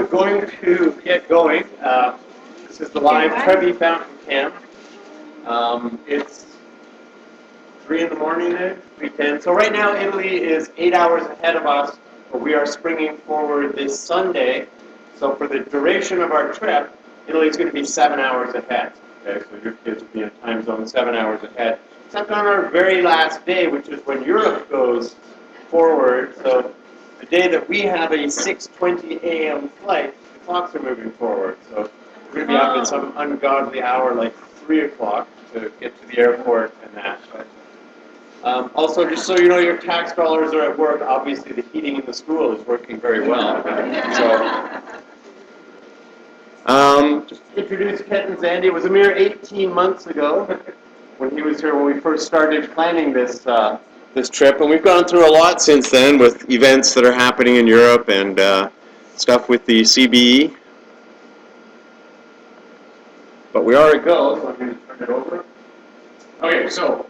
we're going to get going. This is the live Trevi Fountain Camp. It's 3 in the morning there, 3:10. So right now Italy is 8 hours ahead of us, but we are springing forward this Sunday. So for the duration of our trip, Italy is going to be 7 hours ahead. Okay, so your kids will be in time zone 7 hours ahead. Except on our very last day, which is when Europe goes forward. So the day that we have a 6:20 a.m. flight, the clocks are moving forward. So we're going to be up at some ungodly hour, like 3 o'clock, to get to the airport and that. But, also, just so you know, your tax dollars are at work. Obviously, the heating in the school is working very well. So, just to introduce Kent and Zandy, it was a mere 18 months ago when he was here when we first started planning this this trip, and we've gone through a lot since then with events that are happening in Europe and stuff with the CBE. But we are a go, so I'm going to turn it over. Okay, so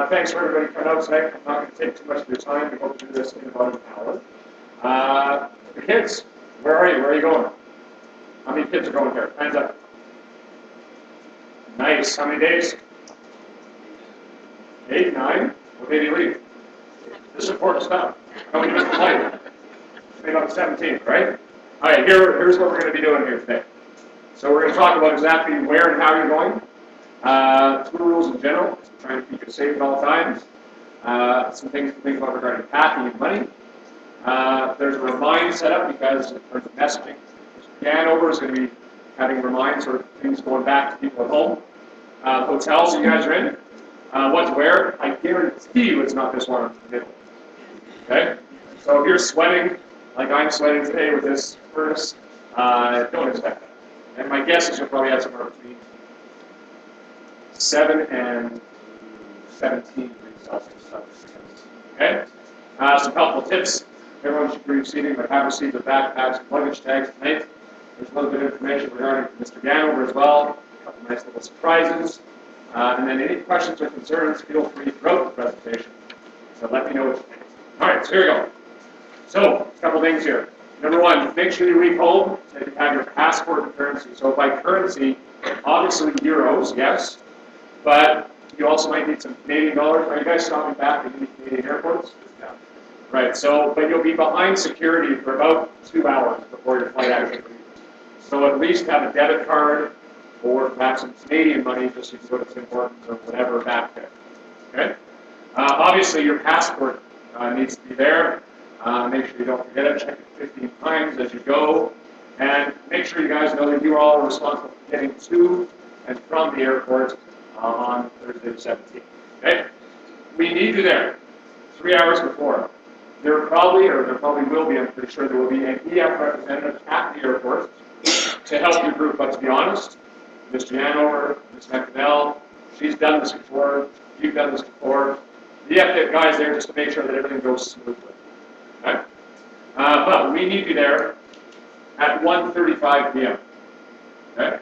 thanks for everybody coming out tonight. I'm not going to take too much of your time. We hope to do this in about an hour. The kids, where are you? Where are you going? How many kids are going here? Hands up. Nice. How many days? 8, 9. What day do you leave? This is important stuff. How many minutes flight? Maybe about the 17th, right? All right, here's what we're going to be doing here today. So we're going to talk about exactly where and how you're going. Tour rules in general, trying to keep it safe at all times. Some things to think about regarding packing and money. There's a remind set up because in terms of messaging, Hanover is going to be having reminds or things going back to people at home. Hotels you guys are in. What to wear, I guarantee you it's not this warm in the middle. Okay? So if you're sweating, like I'm sweating today with this furnace, don't expect that. And my guess is you'll probably have somewhere between 7 and 17 degrees Celsius. Okay? Some helpful tips. Everyone should be receiving, but have received their backpacks and luggage tags tonight. There's a little bit of information regarding Mr. Ganover as well. A couple nice little surprises. And then any questions or concerns, feel free throughout the presentation. So let me know what you think. All right, so here we go. So, a couple things here. Number one, make sure you leave home and you have your passport and currency. So by currency, obviously euros, yes, but you also might need some Canadian dollars. Are you guys stopping back at any Canadian airports? Yeah. Right, so, but you'll be behind security for about 2 hours before your flight actually leaves. So at least have a debit card or perhaps some Canadian money just so you can go to Tim Hortons or whatever back there. Okay? Obviously, your passport needs to be there. Make sure you don't forget it. Check it 15 times as you go. And make sure you guys know that you are all responsible for getting to and from the airport on Thursday the 17th. Okay? We need you there 3 hours before. There probably will be, I'm pretty sure there will be an EF representative at the airport to help your group. But to be honest, Ms. Janover, Ms. McNell, she's done this before, you've done this before. The EF guys there just to make sure that everything goes smoothly. Okay? But we need you there at 1:35 p.m. Okay?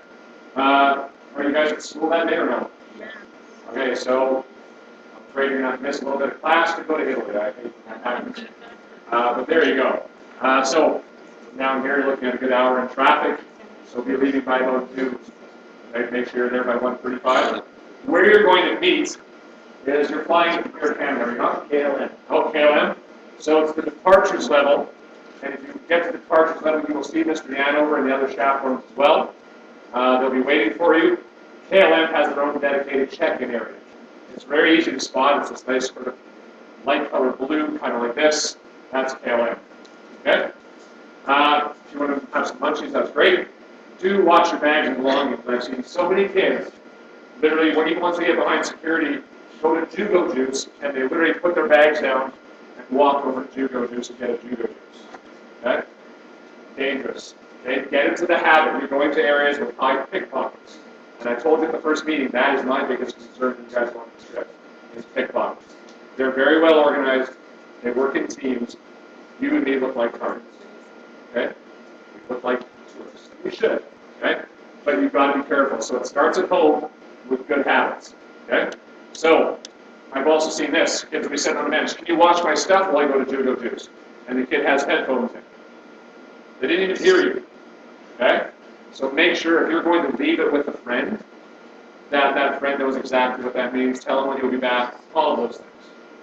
Are you guys at school that day or no? Yeah. Okay, so I'm afraid you're not missing a little bit of class to go to Italy. I think that happens. But there you go. So now I'm here looking at a good hour in traffic. So be leaving by about 2. Okay, make sure you're there by 1:35. Where you're going to meet is you're flying to Air Canada. You're not KLM. Oh, KLM. So it's the departures level. And if you get to the departures level, you will see Mr. Hanover and the other chaperones as well. They'll be waiting for you. KLM has their own dedicated check-in area. It's very easy to spot. It's this nice sort of light colored blue, kind of like this. That's KLM. Okay? If you want to have some munchies, that's great. Do watch your bags and belongings. I've seen so many kids, literally, once they get behind security, go to Jugo Juice, and they literally put their bags down and walk over to Jugo Juice and get a Jugo Juice. Okay? Dangerous. Okay? Get into the habit. You're going to areas with high pickpockets. And I told you at the first meeting, that is my biggest concern when you guys go on this trip, is pickpockets. They're very well organized. They work in teams. You and me look like targets. Okay? We look like tourists. We should. Okay? But you've got to be careful. So it starts at home with good habits. Okay? So, I've also seen this. Kids will be sitting on the bench. Can you watch my stuff while I go to Judo Juice? And the kid has headphones in. They didn't even hear you. So make sure if you're going to leave it with a friend, that that friend knows exactly what that means. Tell them when you'll be back. All of those things.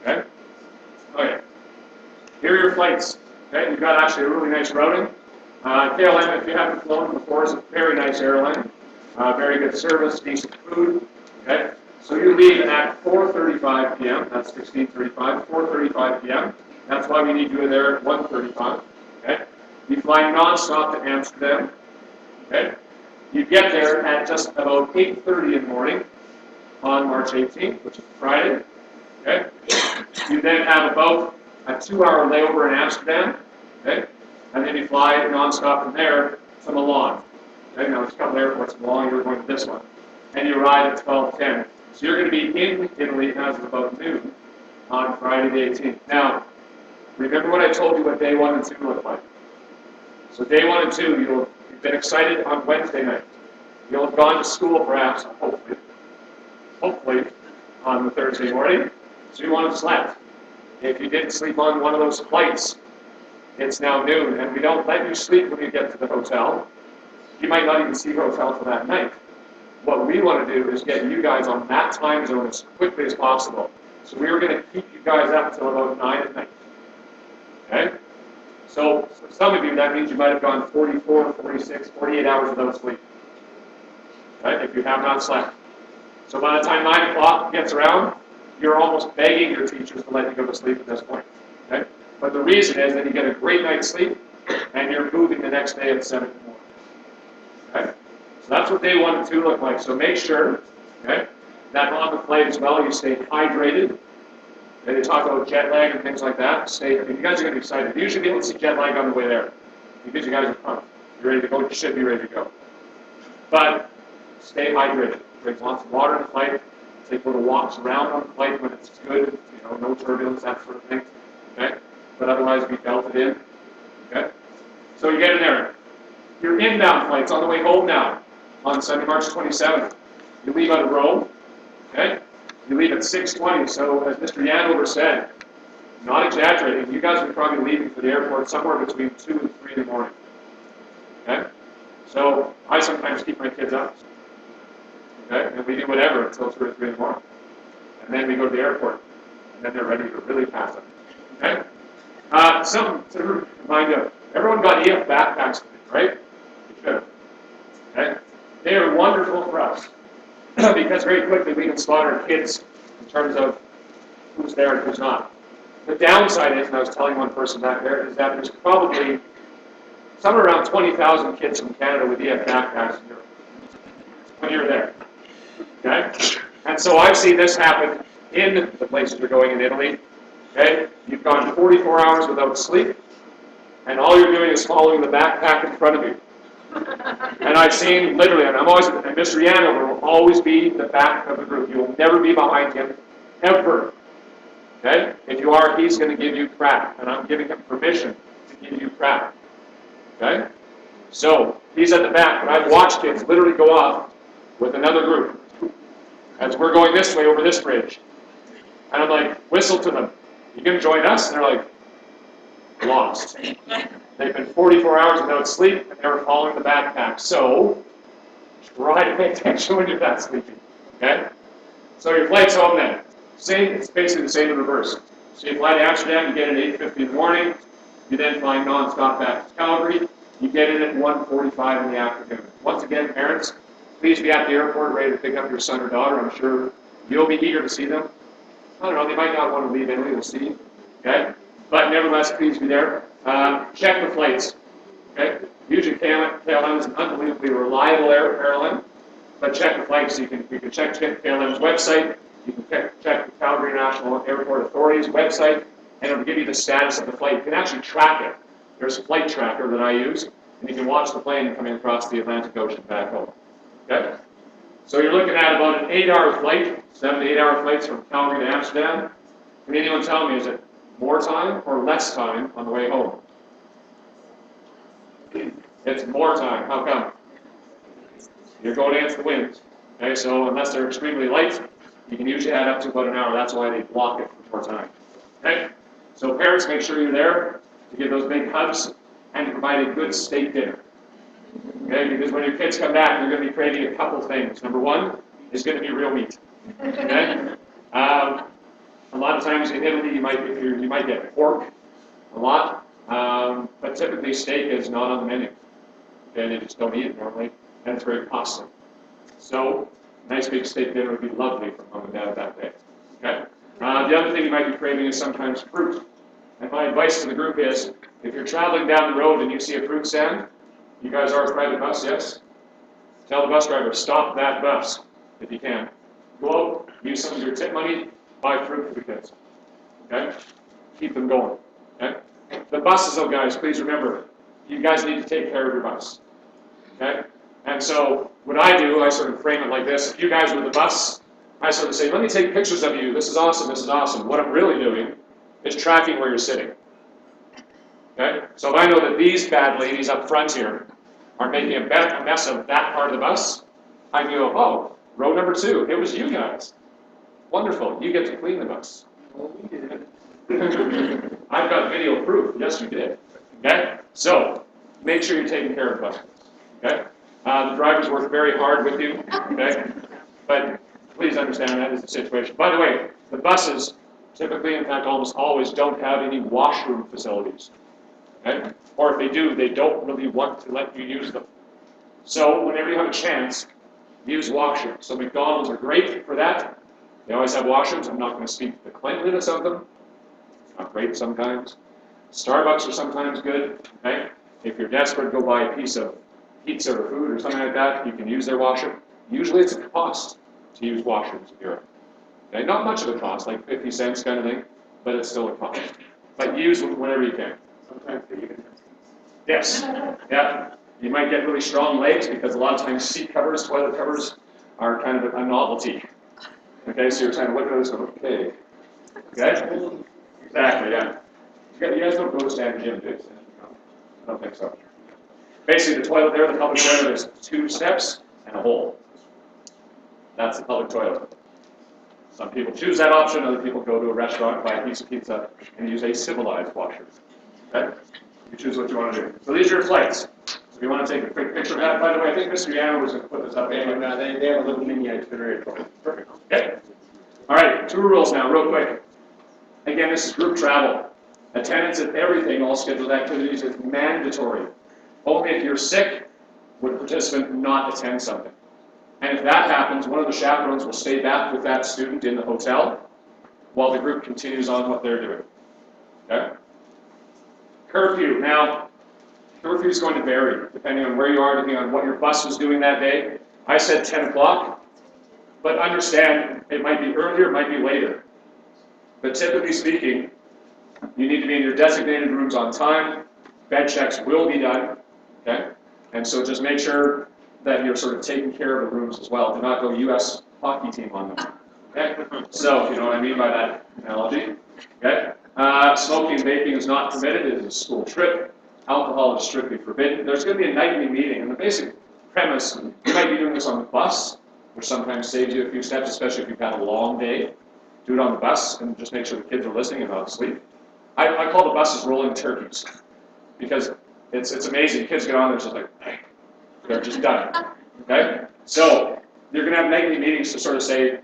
Okay? Okay. Here are your flights. Okay? You've got actually a really nice routing. KLM, if you haven't flown before, is a very nice airline. Very good service, decent food. Okay? So you leave at 4:35 p.m. That's 16:35. 4:35 p.m. That's why we need you there at 1:35. Okay? You fly non-stop to Amsterdam. Okay? You get there at just about 8:30 in the morning on March 18th, which is Friday. Okay? You then have about a 2-hour layover in Amsterdam. Okay? And then you fly non-stop from there to Milan. Okay? Now, there's a couple airports in Milan. You're going to this one. And you arrive at 12:10. So you're going to be in Italy as of about noon on Friday the 18th. Now, remember what I told you what day 1 and 2 look like. So day 1 and 2, you've been excited on Wednesday night. You'll have gone to school perhaps, hopefully, on the Thursday morning. So you want to slept. If you didn't sleep on one of those flights, it's now noon, and we don't let you sleep when you get to the hotel. You might not even see a hotel for that night. What we want to do is get you guys on that time zone as quickly as possible. So we are going to keep you guys up until about 9 at night. Okay? So for some of you, that means you might have gone 44, 46, 48 hours without sleep. Okay? If you have not slept. So by the time 9 o'clock gets around, you're almost begging your teachers to let you go to sleep at this point. Okay? But the reason is that you get a great night's sleep, and you're moving the next day at 7 in the morning. Okay? So that's what day 1 and 2 look like. So make sure, okay, that on the flight as well, you stay hydrated. They talk about jet lag and things like that. You guys are going to be excited. You usually be able to see jet lag on the way there because you guys are pumped. You're ready to go. You should be ready to go. But stay hydrated. Drink lots of water on the flight. Take little walks around on the flight when it's good. No turbulence, that sort of thing. Okay? But otherwise, be belted in. Okay? So you get in there. Your inbound flight's on the way home now on Sunday, March 27th. You leave out of Rome. Okay? You leave at 6:20, so as Mr. Yanover said, not exaggerating, you guys are probably leaving for the airport somewhere between 2 and 3 in the morning. Okay? So I sometimes keep my kids up. Okay? And we do whatever until 2 or 3 in the morning. And then we go to the airport. And then they're ready to really pass it. Okay? Something to remind you, everyone got EF backpacks, right? You should. Okay? They are wonderful for us. Because very quickly we can spot our kids in terms of who's there and who's not. The downside is, and I was telling one person back there, is that there's probably somewhere around 20,000 kids from Canada with EF backpacks in Europe when you're there. Okay? And so I've seen this happen in the places you're going in Italy. Okay? You've gone 44 hours without sleep, and all you're doing is following the backpack in front of you. And I've seen literally, and Mr. Yanover will always be the back of the group. You will never be behind him, ever. Okay? If you are, he's going to give you crap, and I'm giving him permission to give you crap. Okay? So, he's at the back, and I've watched kids literally go off with another group as we're going this way over this bridge. And I'm like, whistle to them. You going to join us? And they're like, lost. They've been 44 hours without sleep, and they were following the backpack. So, try to pay attention when you're not sleeping. Okay? So your flight's home then. It's basically the same in reverse. So you fly to Amsterdam, you get in at 8:50 in the morning. You then fly non-stop back to Calgary. You get in at 1:45 in the afternoon. Once again, parents, please be at the airport ready to pick up your son or daughter. I'm sure you'll be eager to see them. I don't know, they might not want to leave Italy, we'll see. Okay? But nevertheless, please be there. Check the flights. Okay? Usually KLM is an unbelievably reliable airline, but check the flights. You can check KLM's website, you can check the Calgary National Airport Authority's website, and it'll give you the status of the flight. You can actually track it. There's a flight tracker that I use, and you can watch the plane coming across the Atlantic Ocean back home. Okay? So you're looking at about an 8-hour flight, 7 to 8 hour flights from Calgary to Amsterdam. Can anyone tell me, is it more time or less time on the way home? It's more time. How come? You're going against the winds. Okay, so unless they're extremely light, you can usually add up to about an hour. That's why they block it for more time. Okay? So parents, make sure you're there to give those big hugs and to provide a good steak dinner. Okay, because when your kids come back, they're going to be craving a couple things. Number one is going to be real meat. Okay? A lot of times in Italy, you might get pork a lot, but typically steak is not on the menu. Okay, they just don't eat it normally, and it's very costly. So, a nice big steak dinner would be lovely for mom and dad that day. Okay? The other thing you might be craving is sometimes fruit. And my advice to the group is, if you're traveling down the road and you see a fruit stand, you guys are a private bus, yes? Tell the bus driver, stop that bus, if you can. Go out, use some of your tip money, buy fruit for the kids. Okay? Keep them going. Okay? The buses, though, guys, please remember, you guys need to take care of your bus. Okay? And so, what I do, I sort of frame it like this. If you guys were the bus, I sort of say, let me take pictures of you. This is awesome, this is awesome. What I'm really doing is tracking where you're sitting. Okay? So if I know that these bad ladies up front here are making a mess of that part of the bus, I can go, oh, row number 2, it was you guys. Wonderful, you get to clean the bus. Well, we did. I've got video proof. Yes, you did. Okay? So, make sure you're taking care of the bus. Okay? The drivers work very hard with you. Okay? But please understand that is the situation. By the way, the buses typically, in fact, almost always don't have any washroom facilities. Okay? Or if they do, they don't really want to let you use them. So, whenever you have a chance, use washrooms. So, McDonald's are great for that. They always have washrooms. I'm not going to speak to the cleanliness of them. It's not great sometimes. Starbucks are sometimes good. Okay? If you're desperate, go buy a piece of pizza or food or something like that. You can use their washroom. Usually it's a cost to use washrooms in Europe. Okay? Not much of a cost, like 50 cents kind of thing, but it's still a cost. But use them whenever you can. Sometimes they even have Yes. Yeah. You might get really strong legs because a lot of times seat covers, toilet covers are kind of a novelty. Okay, so you're trying to look at this and okay. Okay? Exactly, yeah. You guys don't go to stand gym, do you? I don't think so. Basically, the toilet there, the public toilet, is 2 steps and a hole. That's the public toilet. Some people choose that option, other people go to a restaurant, buy a piece of pizza, and use a civilized washer. Okay? You choose what you want to do. So these are your flights. So if you want to take a quick picture of that, by the way, I think Mr. Yano was going to put this up anyway. they have a little mini itinerary. Perfect. Okay. All right, 2 rules now, real quick. Again, this is group travel. Attendance at everything, all scheduled activities, is mandatory. Only if you're sick would a participant not attend something. And if that happens, one of the chaperones will stay back with that student in the hotel while the group continues on what they're doing. Okay? Curfew. Now, curfew is going to vary depending on where you are, depending on what your bus was doing that day. I said 10 o'clock, but understand it might be earlier, it might be later. But typically speaking, you need to be in your designated rooms on time. Bed checks will be done. Okay? And so just make sure that you're sort of taking care of the rooms as well. Do not go U.S. hockey team on them. Okay? So, if you know what I mean by that analogy. Okay? Smoking and vaping is not permitted. It is a school trip. Alcohol is strictly forbidden. There's going to be a nightly meeting. And the basic premise, you might be doing this on the bus, which sometimes saves you a few steps, especially if you've had a long day. Do it on the bus and just make sure the kids are listening and not asleep. I call the buses rolling turkeys because it's amazing. Kids get on there, it's just like, bang. They're just done. Okay? So, you're going to have nightly meetings to sort of say,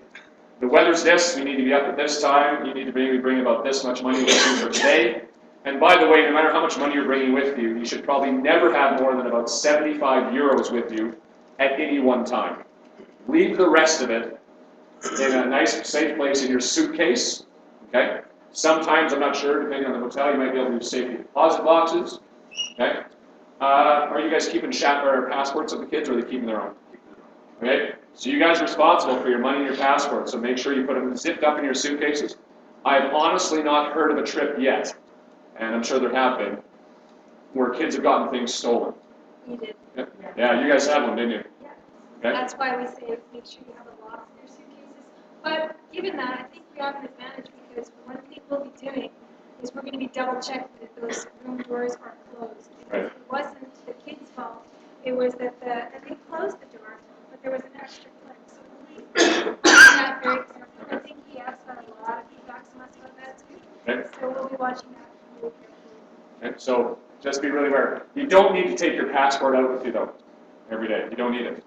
the weather's this, we need to be up at this time, you need to maybe bring about this much money with you for today. And by the way, no matter how much money you're bringing with you, you should probably never have more than about 75 euros with you at any one time. Leave the rest of it in a nice, safe place in your suitcase. Okay? Sometimes, I'm not sure, depending on the hotel, you might be able to use safety deposit boxes. Okay? Are you guys keeping passports of the kids, or are they keeping their own? Okay? So you guys are responsible for your money and your passports, so make sure you put them zipped up in your suitcases. I've honestly not heard of a trip yet, and I'm sure there have been, where kids have gotten things stolen. You did. Yeah, you guys had one, didn't you? Yeah. Okay? That's why we say make sure you have a lock in your suitcases. But given that, I think we have an advantage because one thing we'll be doing is we're going to be double checking that those room doors are closed. Because it wasn't the kids' fault. It was that and they closed the door, but there was an extra click. So we watch that very carefully. I think he has got a lot of feedback from us about that too. Okay. So we'll be watching that really carefully. Okay, so just be really aware. You don't need to take your passport out with you, though. every day. You don't need it.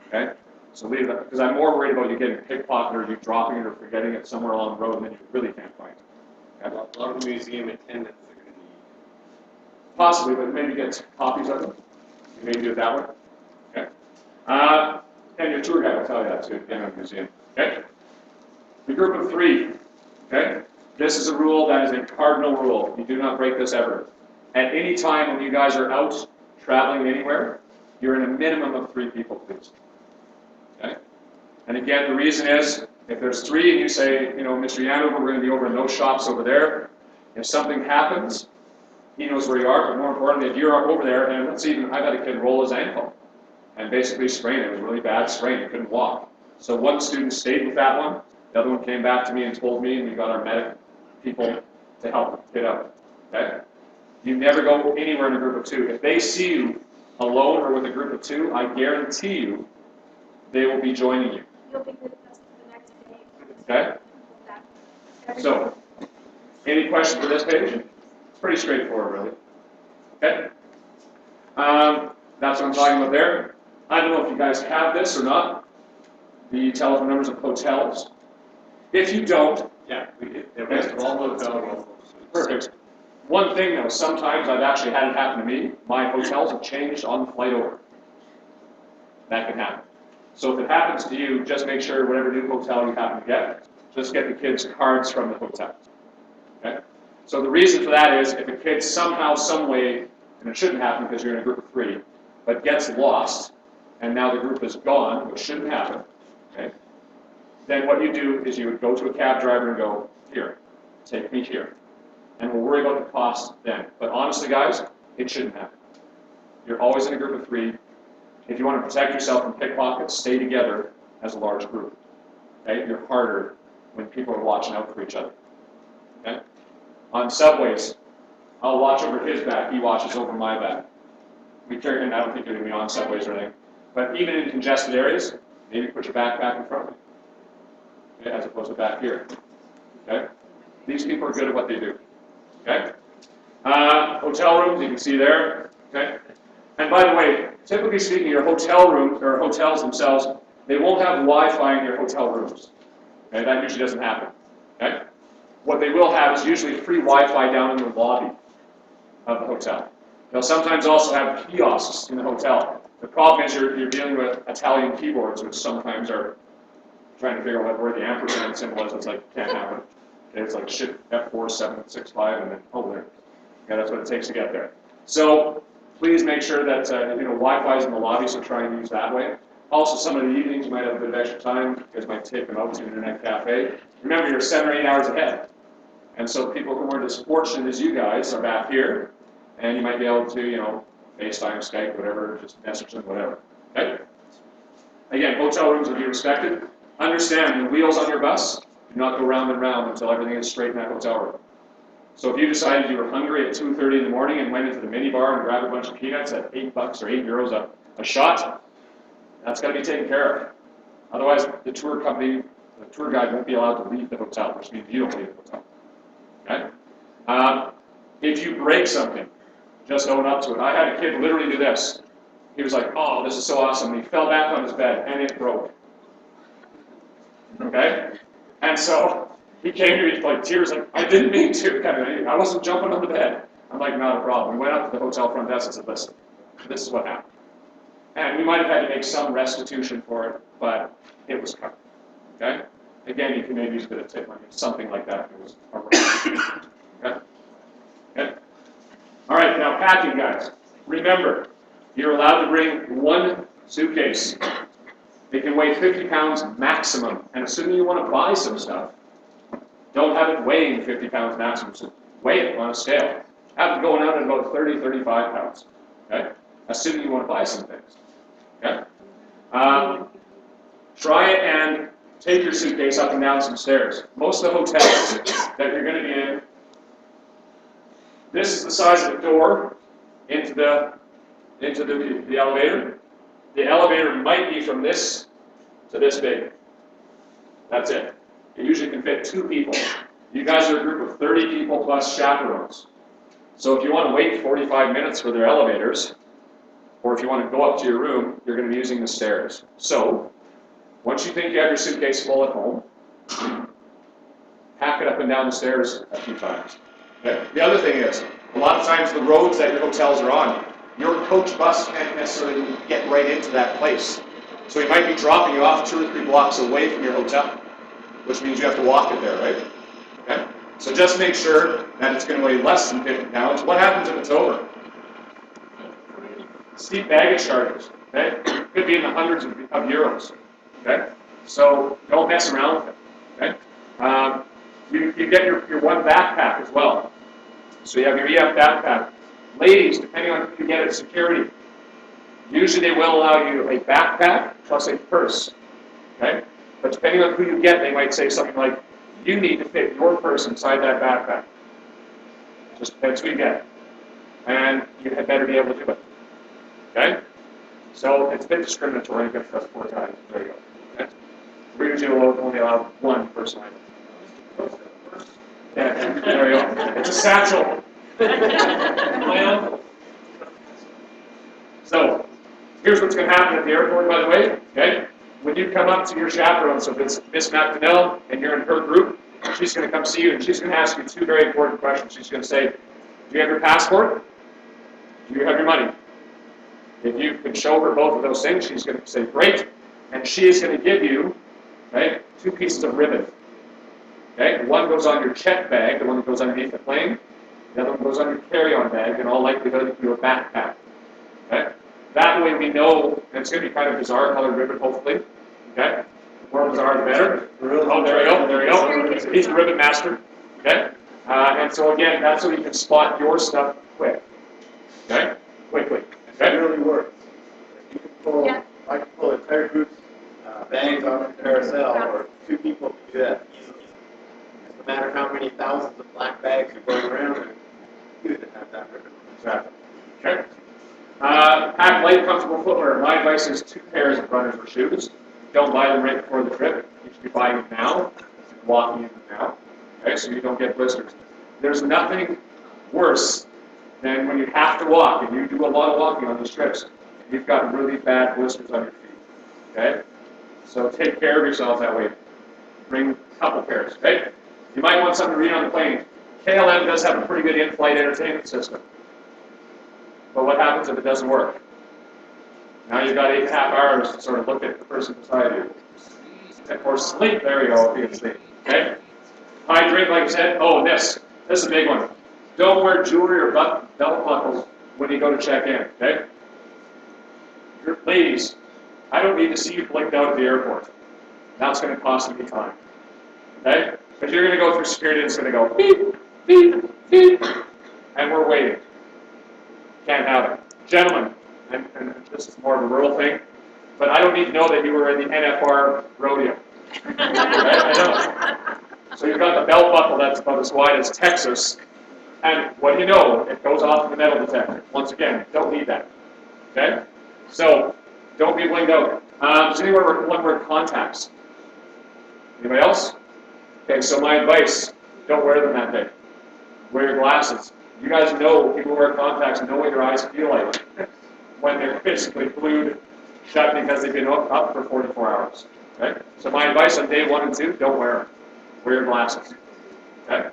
Okay? So leave that, because I'm more worried about you getting pickpocketed or you dropping it or forgetting it somewhere along the road and then you really can't find it. Okay? A lot of the museum attendants are going to need. Possibly, but maybe get copies of them. You maybe do it that way. Okay? And your tour guide will tell you that too, again, at the museum. Okay? The group of 3. Okay? This is a rule that is a cardinal rule. You do not break this ever. At any time when you guys are out traveling anywhere, you're in a minimum of 3 people, please. Okay? And again, the reason is, if there's 3 and you say, you know, Mr. Yanover, we're going to be over in those shops over there. If something happens, he knows where you are, but more importantly, if you're over there, and let's even, I've had a kid roll his ankle and basically sprain it. It was a really bad sprain. He couldn't walk. So one student stayed with that one. The other one came back to me and told me, and we got our medic people to help get out. Okay? You never go anywhere in a group of 2. If they see you alone or with a group of 2, I guarantee you they will be joining you. You'll be with us the next day. Okay? So, any questions for this page? It's pretty straightforward, really. Okay? That's what I'm talking about there. I don't know if you guys have this or not, the telephone numbers of hotels. If you don't, Yeah, we did. The rest of all hotels. perfect. One thing though, sometimes I've actually had it happen to me. My hotels have changed on the flight over. That can happen. So if it happens to you, just make sure whatever new hotel you happen to get, just get the kids' cards from the hotel. Okay? So the reason for that is if a kid somehow, some way, and it shouldn't happen because you're in a group of 3, but gets lost, and now the group is gone, which shouldn't happen, okay? Then what you do is you would go to a cab driver and go, here, take me here. And we'll worry about the cost then. But honestly, guys, it shouldn't happen. You're always in a group of 3. If you want to protect yourself from pickpockets, stay together as a large group. Okay? You're harder when people are watching out for each other. Okay? On subways, I'll watch over his back, he watches over my back. We carry, and I don't think you're going to be on subways or anything, but even in congested areas, maybe put your backpack in front of you, okay, as opposed to back here. Okay? These people are good at what they do. Okay? Hotel rooms, you can see there. Okay? And by the way, typically speaking, your hotel rooms or hotels themselves, they won't have Wi-Fi in your hotel rooms. Okay? That usually doesn't happen. Okay? What they will have is usually free Wi-Fi down in the lobby of the hotel. They'll sometimes also have kiosks in the hotel. The problem is you're dealing with Italian keyboards, which sometimes are trying to figure out where the ampersand symbol is. It's like, can't happen. Okay, it's like shift F4765 and then, oh, there. Yeah, that's what it takes to get there. So please make sure that Wi-Fi is in the lobby, so try and use that way. Also, some of the evenings you might have a bit of extra time. You guys might take them out to an internet cafe. Remember, you're 7 or 8 hours ahead. And so people who aren't as fortunate as you guys are back here, and you might be able to, FaceTime, Skype, whatever, just message them, whatever. Okay? Again, hotel rooms will be respected. Understand, the wheels on your bus do not go round and round until everything is straight in that hotel room. So if you decided you were hungry at 2:30 in the morning and went into the mini bar and grabbed a bunch of peanuts at $8 or €8 a shot, that's got to be taken care of. Otherwise, the tour guide won't be allowed to leave the hotel, which means you don't leave the hotel. Okay? If you break something, just own up to it. I had a kid literally do this. He was like, oh, this is so awesome. And he fell back on his bed, and it broke. Okay? And so he came to me like tears, like, I didn't mean to. I wasn't jumping on the bed. I'm like, not a problem. We went up to the hotel front desk and said, listen, this is what happened. And we might have had to make some restitution for it, but it was covered. Okay? Again, you can maybe use a bit of tip money, something like that if it was around. Okay? Okay? All right, now packing, guys. Remember, you're allowed to bring 1 suitcase. It can weigh 50 pounds maximum. And assuming you want to buy some stuff, don't have it weighing 50 pounds maximum. So weigh it on a scale. Have it going out at about 30, 35 pounds. Okay? Assuming you want to buy some things. Okay? Try it and take your suitcase up and down some stairs. Most of the hotels that you're going to be in, this is the size of the door into the elevator. The elevator might be from this to this big. That's it. It usually can fit 2 people. You guys are a group of 30 people plus chaperones. So if you want to wait 45 minutes for their elevators, Or if you want to go up to your room, you're going to be using the stairs. So, once you think you have your suitcase full at home, pack it up and down the stairs a few times. Okay? The other thing is, a lot of times the roads that your hotels are on, your coach bus can't necessarily get right into that place. So he might be dropping you off 2 or 3 blocks away from your hotel, which means you have to walk it there, right? Okay? So just make sure that it's going to weigh less than 50 pounds. What happens if it's over? Steep baggage charges, okay? Could be in the hundreds of euros, okay? So don't mess around with it, okay? You get your one backpack as well. So you have your EF backpack. Ladies, depending on who you get at security, usually they will allow you a backpack plus a purse, okay? But depending on who you get, they might say something like, you need to fit your purse inside that backpack. Just depends who you get. And you had better be able to do it, okay? So it's a bit discriminatory to get us 4 times. There you go. Okay? We usually will only allow 1 person item. Yeah, there you go. It's a satchel. My uncle. So, here's what's going to happen at the airport, by the way. Okay? When you come up to your chaperone, so if it's Miss McDonnell and you're in her group, she's going to come see you and she's going to ask you 2 very important questions. She's going to say, do you have your passport? Do you have your money? If you can show her both of those things, she's going to say, great. And she is going to give you, right, 2 pieces of ribbon. Okay? One goes on your check bag, the one that goes underneath the plane. The other one goes on your carry-on bag, in all likelihood, your backpack. Okay? That way we know, and it's going to be kind of bizarre colored ribbon, hopefully. Okay? The more bizarre, the better. Oh, there we go, there we go. He's the ribbon master. Okay? And so again, that's so you can spot your stuff quick. Okay? Quickly. It really works. You can pull, I can pull entire groups bags off the carousel, or 2 people can do that easily. No matter how many thousands of black bags are going around, and you to have that ribbon. Exactly. Okay? Pack light, comfortable footwear. My advice is 2 pairs of runners or shoes. Don't buy them right before the trip. You should be buying them now, walking in them now. Okay, so you don't get blisters. There's nothing worse than when you have to walk, and you do a lot of walking on these trips, and you've got really bad blisters on your feet. Okay? So take care of yourself that way. Bring a couple pairs, okay? You might want something to read on the plane. KLM does have a pretty good in-flight entertainment system. But what happens if it doesn't work? Now you've got 8.5 hours to sort of look at the person beside you. Or sleep, there you go, if you can sleep. Okay? Hydrate, like I said. Oh, this is a big one. Don't wear jewelry or belt buckles when you go to check in, okay? Ladies, I don't need to see you blinked out at the airport. That's going to cost me time. Okay? Because you're going to go through security and it's going to go beep, beep, beep, and we're waiting. Can't have it. Gentlemen, and this is more of a rural thing, but I don't need to know that you were in the NFR rodeo. Right? I don't. So you've got the belt buckle that's about as wide as Texas, and what do you know? It goes off in the metal detector. Once again, don't need that. Okay? So, don't be blinged out. Does anyone wear contacts? Anybody else? Okay, so my advice, don't wear them that day. Wear your glasses. You guys know, people who wear contacts know what your eyes feel like when they're physically glued shut because they've been up for 44 hours. Okay? So my advice on day 1 and 2, don't wear them. Wear your glasses. Okay?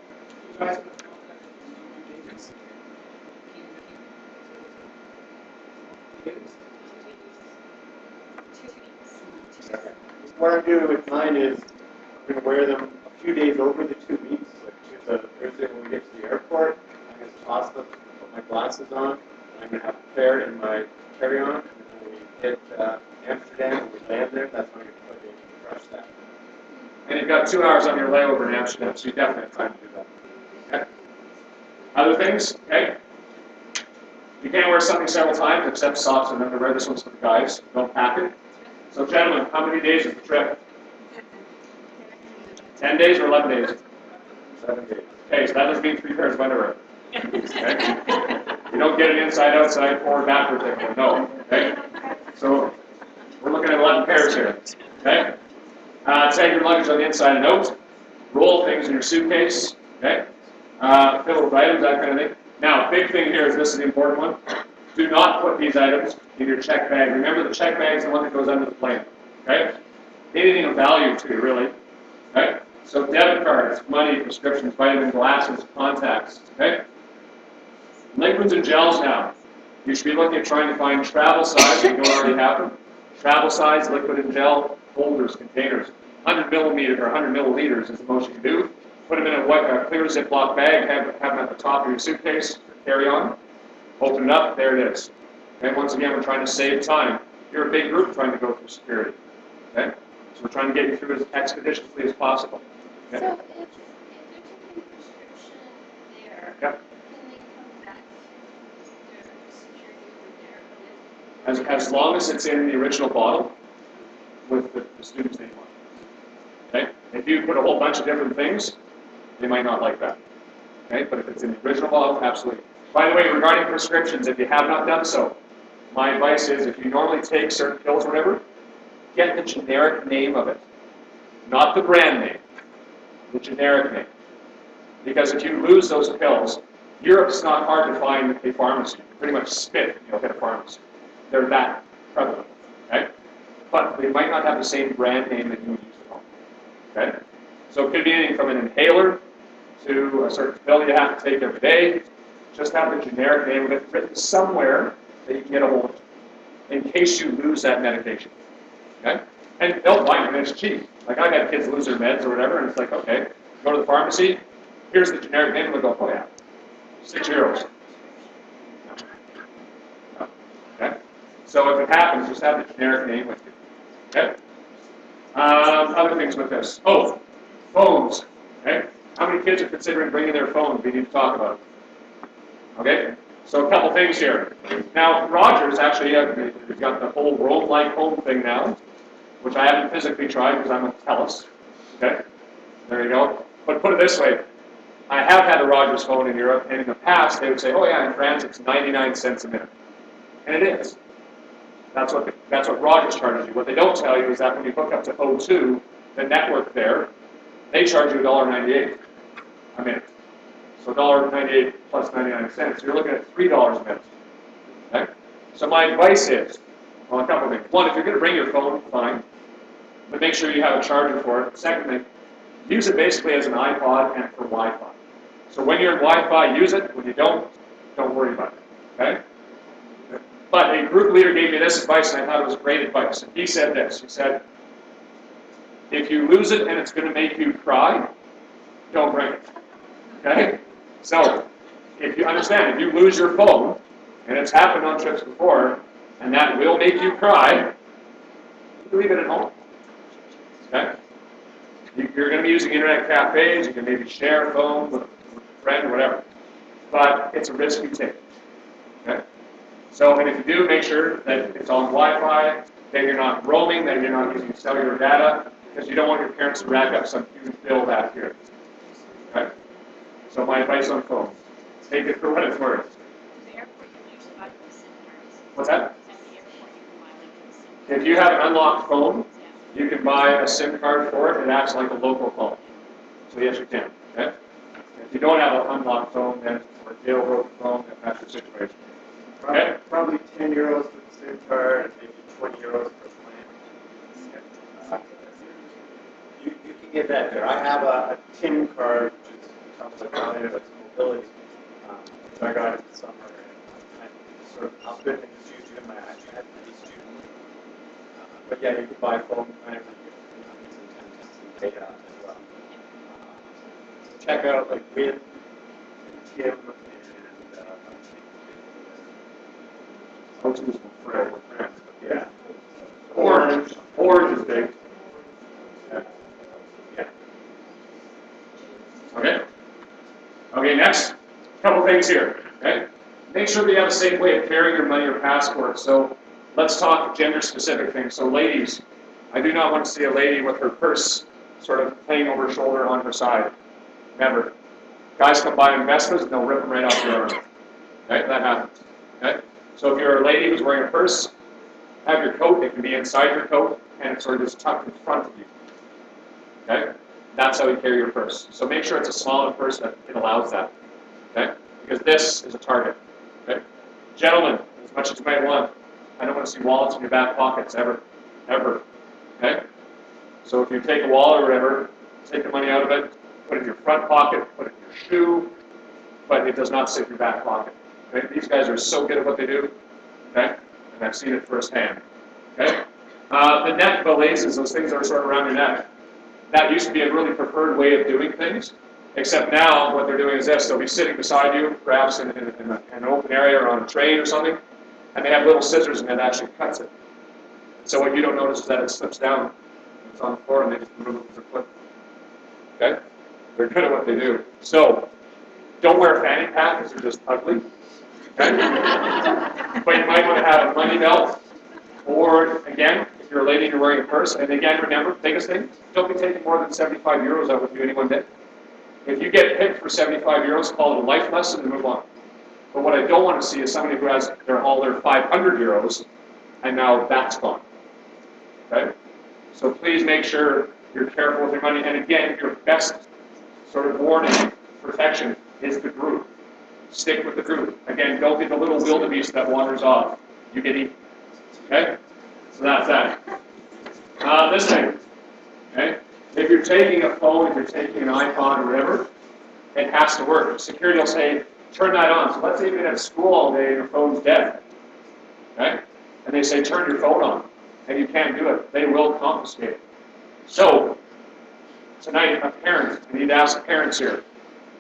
What I'm doing with mine is I'm going to wear them a few days over the 2 weeks. Like Thursday when we get to the airport, I'm going to toss them, put my glasses on, and I'm going to have a pair in my carry-on. And when we hit Amsterdam, when we land there, that's when I'm going to put it in and brush that. And you've got 2 hours on your layover in Amsterdam, so you definitely have time to do that. Okay? Other things, okay? You can't wear something several times except socks and underwear. This one's for the guys. Don't pack it. So gentlemen, how many days is the trip? 10 days or 11 days? 7 days. Okay, so that doesn't mean 3 pairs of underwear. Okay? You don't get an inside, outside, forward, backward thing. No. Okay? So we're looking at 11 pairs here. Okay? Tag your luggage on the inside and out. Roll things in your suitcase. Okay? Fill with items, that kind of thing. Now, big thing here is this is the important one. Do not put these items in your check bag. Remember, the check bag is the one that goes under the plane. Okay? Anything of value to you, really. Okay? So debit cards, money, prescriptions, vitamin, glasses, contacts. Okay? Liquids and gels now. You should be looking at trying to find travel size, if you don't already have them. Travel size, liquid and gel, holders, containers. 100 millimeter or 100 milliliters is the most you can do. Put them in a clear Ziploc bag, have them at the top of your suitcase, carry on. Open it up, there it is. And once again, we're trying to save time. You're a big group trying to go through security. Okay? So we're trying to get you through as expeditiously as possible. Okay? So if they're taking a prescription there, Yep. can they come back to their security over there? As long as it's in the original bottle with the student's name on it. Okay? If you put a whole bunch of different things, they might not like that. Okay? But if it's in the original bottle, absolutely. By the way, regarding prescriptions, if you have not done so, my advice is if you normally take certain pills or whatever, get the generic name of it. Not the brand name, the generic name. Because if you lose those pills, Europe's not hard to find a pharmacy. You pretty much spit and you'll hit a pharmacy. They're that prevalent. Okay? But they might not have the same brand name that you would use at home. Okay? So it could be anything from an inhaler to a certain pill you have to take every day. Just have the generic name of it written somewhere that you can get a hold of in case you lose that medication. Okay? And they'll find it, and it's cheap. Like I've had kids lose their meds or whatever, and it's like, okay, go to the pharmacy, here's the generic name, and they'll go, oh yeah, €6. No. Okay? So if it happens, just have the generic name with you. Okay? Other things with this. Oh, phones. Okay? How many kids are considering bringing their phones? We need to talk about it. Okay? So a couple things here. Now, Rogers actually, we've got the whole Roam-like home thing now, which I haven't physically tried because I'm a TELUS. Okay? There you go. But put it this way. I have had a Rogers phone in Europe, and in the past, they would say, oh yeah, in France, it's 99 cents a minute. And it is. That's what Rogers charges you. What they don't tell you is that when you hook up to O2, the network there, they charge you $1.98 a minute. So $1.98 plus 99 cents. You're looking at $3 a minute. Okay? So my advice is, well, a couple of things. One, if you're going to bring your phone, fine. But make sure you have a charger for it. Secondly, use it basically as an iPod and for Wi-Fi. So when you're in Wi-Fi, use it. When you don't worry about it. Okay? But a group leader gave me this advice, and I thought it was great advice. And he said this. He said, if you lose it and it's going to make you cry, don't bring it. Okay? So, if you understand, if you lose your phone, and it's happened on trips before, and that will make you cry, you leave it at home. Okay? You're going to be using internet cafes, you can maybe share a phone with a friend or whatever. But it's a risk you take. Okay? So, and if you do, make sure that it's on Wi-Fi, that you're not roaming, that you're not using cellular data, because you don't want your parents to rack up some huge bill back here. Okay? So my advice on phones, take it for what it's worth. What's that? If you have an unlocked phone, you can buy a SIM card for it. It acts like a local phone. So yes, you can. Okay? If you don't have an unlocked phone, then or a jailbroken phone, then that's your situation. Okay? Probably €10 for the SIM card and maybe €20 for plan. You can get that there. I have a TIM card, which is comes with value, it's mobility. So I got it this summer, and I sort of outfit and just used it in my iPad for each student. But yeah, you can buy phone plans and some data as well. Check out like Win and Tim and O2 is for friends. yeah. Orange is big. Yeah. Okay? Okay, next. Couple things here. Okay? Make sure that you have a safe way of carrying your money or passport. So let's talk gender-specific things. So ladies, I do not want to see a lady with her purse sort of hanging over her shoulder on her side. Never. Guys come by in Vespas and they'll rip them right off your arm. Okay? That happens. Okay? So if you're a lady who's wearing a purse, have your coat. It can be inside your coat, and it's sort of just tucked in front of you. Okay? That's how you carry your purse. So make sure it's a small enough purse that it allows that. Okay? Because this is a target. Okay? Gentlemen, as much as you might want. I don't want to see wallets in your back pockets, ever. Ever. Okay? So if you take a wallet or whatever, take the money out of it, put it in your front pocket, put it in your shoe, but it does not sit in your back pocket. Okay? These guys are so good at what they do. Okay? And I've seen it firsthand. Okay? The neck valises, those things that are sort of around your neck. That used to be a really preferred way of doing things, except now what they're doing is this. They'll be sitting beside you, perhaps in an open area or on a train or something, and they have little scissors and it actually cuts it. So what you don't notice is that it slips down. It's on the floor and they just remove it with their foot. Okay? They're good at what they do. So, don't wear a fanny pack because they're just ugly. Okay? But you might want to have a money belt, or again, if you're a lady and you're wearing a purse, and again, remember, biggest thing, don't be taking more than 75 euros out with you any one day. If you get picked for 75 euros, call it a life lesson and move on. But what I don't want to see is somebody who has all their 500 euros and now that's gone. Okay? So please make sure you're careful with your money. And again, your best sort of warning, protection, is the group. Stick with the group. Again, don't be the little wildebeest that wanders off. You get eaten. Okay? So that's that. This thing. Okay? If you're taking a phone, if you're taking an iPod or whatever, it has to work. Security will say, turn that on. So let's say you've been at school all day and your phone's dead. Okay? And they say, turn your phone on. And you can't do it. They will confiscate it. So, tonight, a parent, I need to ask parents here,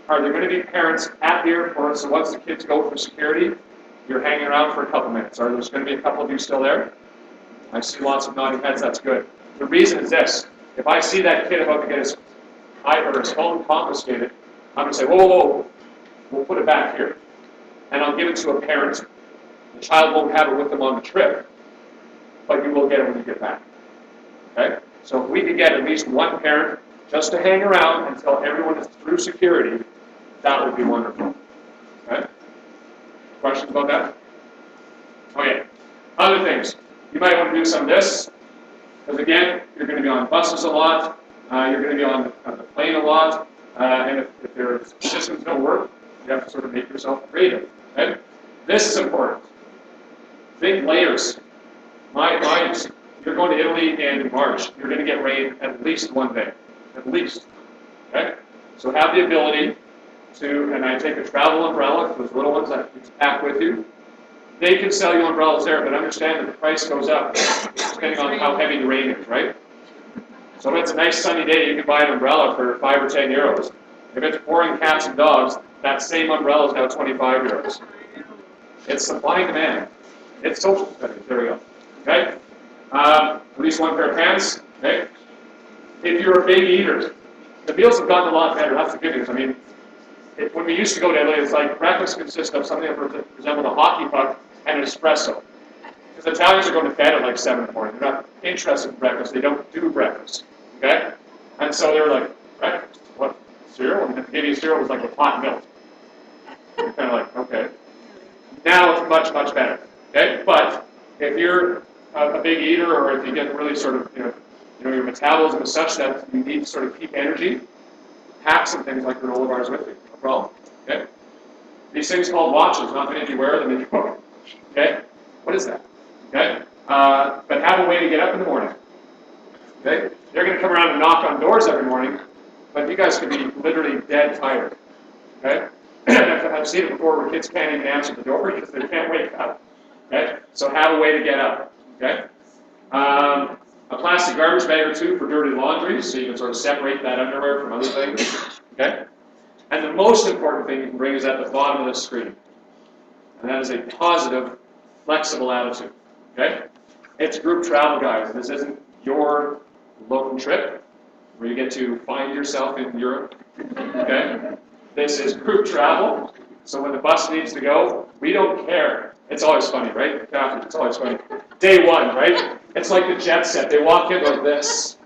are there going to be parents at the airport, so once the kids go for security, you're hanging around for a couple minutes? Are there going to be a couple of you still there? I see lots of nodding heads, that's good. The reason is this. If I see that kid about to get his phone confiscated, I'm going to say, whoa, whoa, whoa, we'll put it back here. And I'll give it to a parent. The child won't have it with them on the trip, but you will get it when you get back. Okay? So if we could get at least one parent just to hang around until everyone is through security, that would be wonderful. Okay? Questions about that? Okay. Other things. You might want to do some of this, because again, you're going to be on buses a lot, you're going to be on the plane a lot, and if their systems don't work, you have to sort of make yourself creative. Okay? This is important. Big layers. You're going to Italy in March. You're going to get rain at least one day. At least. Okay? So have the ability to, and I take a travel umbrella, those little ones that you pack with you. They can sell you umbrellas there, but understand that the price goes up depending on how heavy the rain is, right? So if it's a nice sunny day, you can buy an umbrella for 5 or 10 euros. If it's pouring cats and dogs, that same umbrella is now 25 euros. It's supply and demand. It's social spending. There we go. Okay? At least one pair of pants. Okay? If you're a big eater, the meals have gotten a lot better. That's the good news. I mean, when we used to go to Italy, it's like breakfast consists of something that resembled a hockey puck and an espresso. Because Italians are going to bed at like 7 in the morning. They're not interested in breakfast. They don't do breakfast. Okay? And so they were like, breakfast? What? Cereal? And if they gave you cereal, it was like with hot milk. You're kind of like, okay. Now it's much, much better. Okay? But if you're a big eater, or if you get really sort of, your metabolism is such that you need to sort of keep energy, pack some things like granola bars with you. No problem. Okay? These things called watches, not many of you wear them anymore. Okay? What is that? Okay? But have a way to get up in the morning. Okay? They're going to come around and knock on doors every morning, but you guys could be literally dead tired. Okay? I've seen it before where kids can't even answer the door because they can't wake up. Okay? So have a way to get up. Okay? A plastic garbage bag or two for dirty laundry, so you can sort of separate that underwear from other things. Okay? And the most important thing you can bring is at the bottom of the screen. And that is a positive, flexible attitude. Okay? It's group travel, guys. This isn't your lone trip where you get to find yourself in Europe. Okay? This is group travel. So when the bus needs to go, we don't care. It's always funny, right? It's always funny. Day one, right? It's like the jet set. They walk in like this.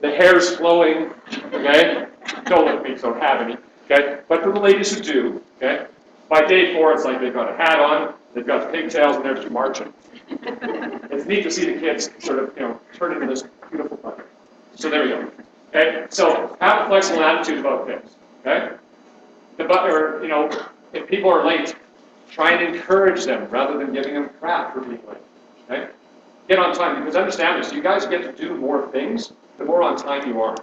The hair's flowing. Okay? Don't look at me, so have any. Okay? But for the ladies who do, okay? By day 4, it's like they've got a hat on, they've got pigtails, and they're just marching. It's neat to see the kids sort of, turn into this beautiful puppet. So there we go. Okay? So have a flexible attitude about things. Okay? If people are late, Try and encourage them rather than giving them crap for being late. Okay? Get on time, because understand this, you guys get to do more things the more on time you are.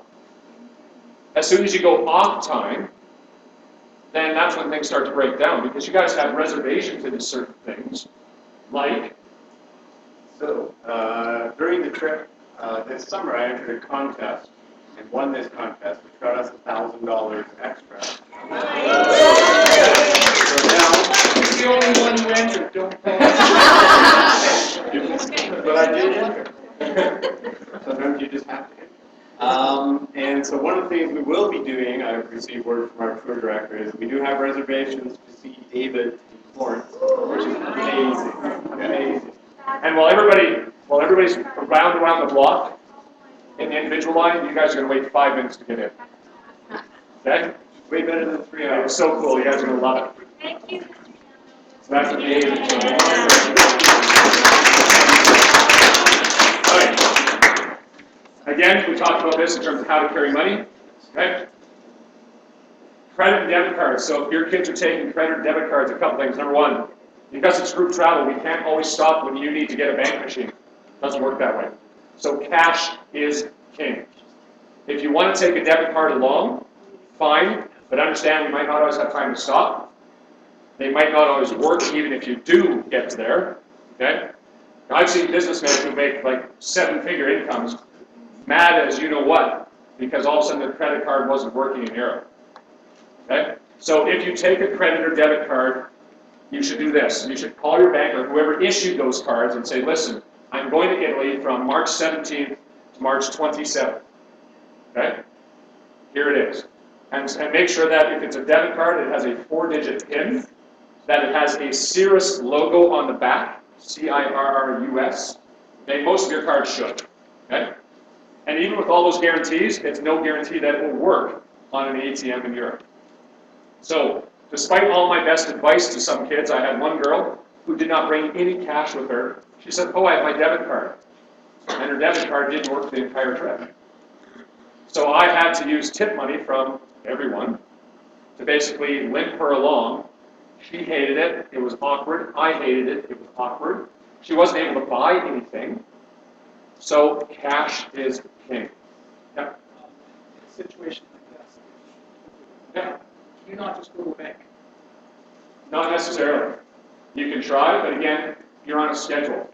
As soon as you go off time, then that's when things start to break down, because you guys have reservations into certain things, like, So, during the trip this summer, I entered a contest and won this contest, which got us $1,000 extra. So now, the only one who entered, don't but I did enter. Sometimes you just have to. And so one of the things we will be doing, I've received word from our tour director, is we do have reservations to see David in Florence, which is amazing. Amazing. And while everybody's around the block in the individual line, you guys are going to wait 5 minutes to get in. Okay? Way better than 3 It's hours. so cool. You guys are going to love it. Thank you. So that's amazing. All right. Again, we talked about this in terms of how to carry money. Okay? Credit and debit cards. So if your kids are taking credit or debit cards, a couple things. Number one, because it's group travel, we can't always stop when you need to get a bank machine. Doesn't work that way. So cash is king. If you want to take a debit card along, fine, but understand we might not always have time to stop. They might not always work even if you do get to there. Okay? Now, I've seen businessmen who make like 7-figure incomes mad as you know what, because all of a sudden their credit card wasn't working in Europe. Okay? So if you take a credit or debit card, you should do this. You should call your bank or whoever issued those cards and say, listen, I'm going to Italy from March 17th to March 27th. Okay? Here it is. And make sure that if it's a debit card, it has a 4-digit PIN, that it has a Cirrus logo on the back, CIRRUS. Okay? Most of your cards should. Okay? And even with all those guarantees, it's no guarantee that it will work on an ATM in Europe. So, despite all my best advice to some kids, I had one girl who did not bring any cash with her. She said, oh, I have my debit card. And her debit card didn't work the entire trip. So I had to use tip money from everyone to basically limp her along. She hated it. It was awkward. I hated it. It was awkward. She wasn't able to buy anything. So cash is king. Yeah. In a situation like this, Yeah. you not just go to a bank. Not necessarily. You can try, but again, you're on a schedule.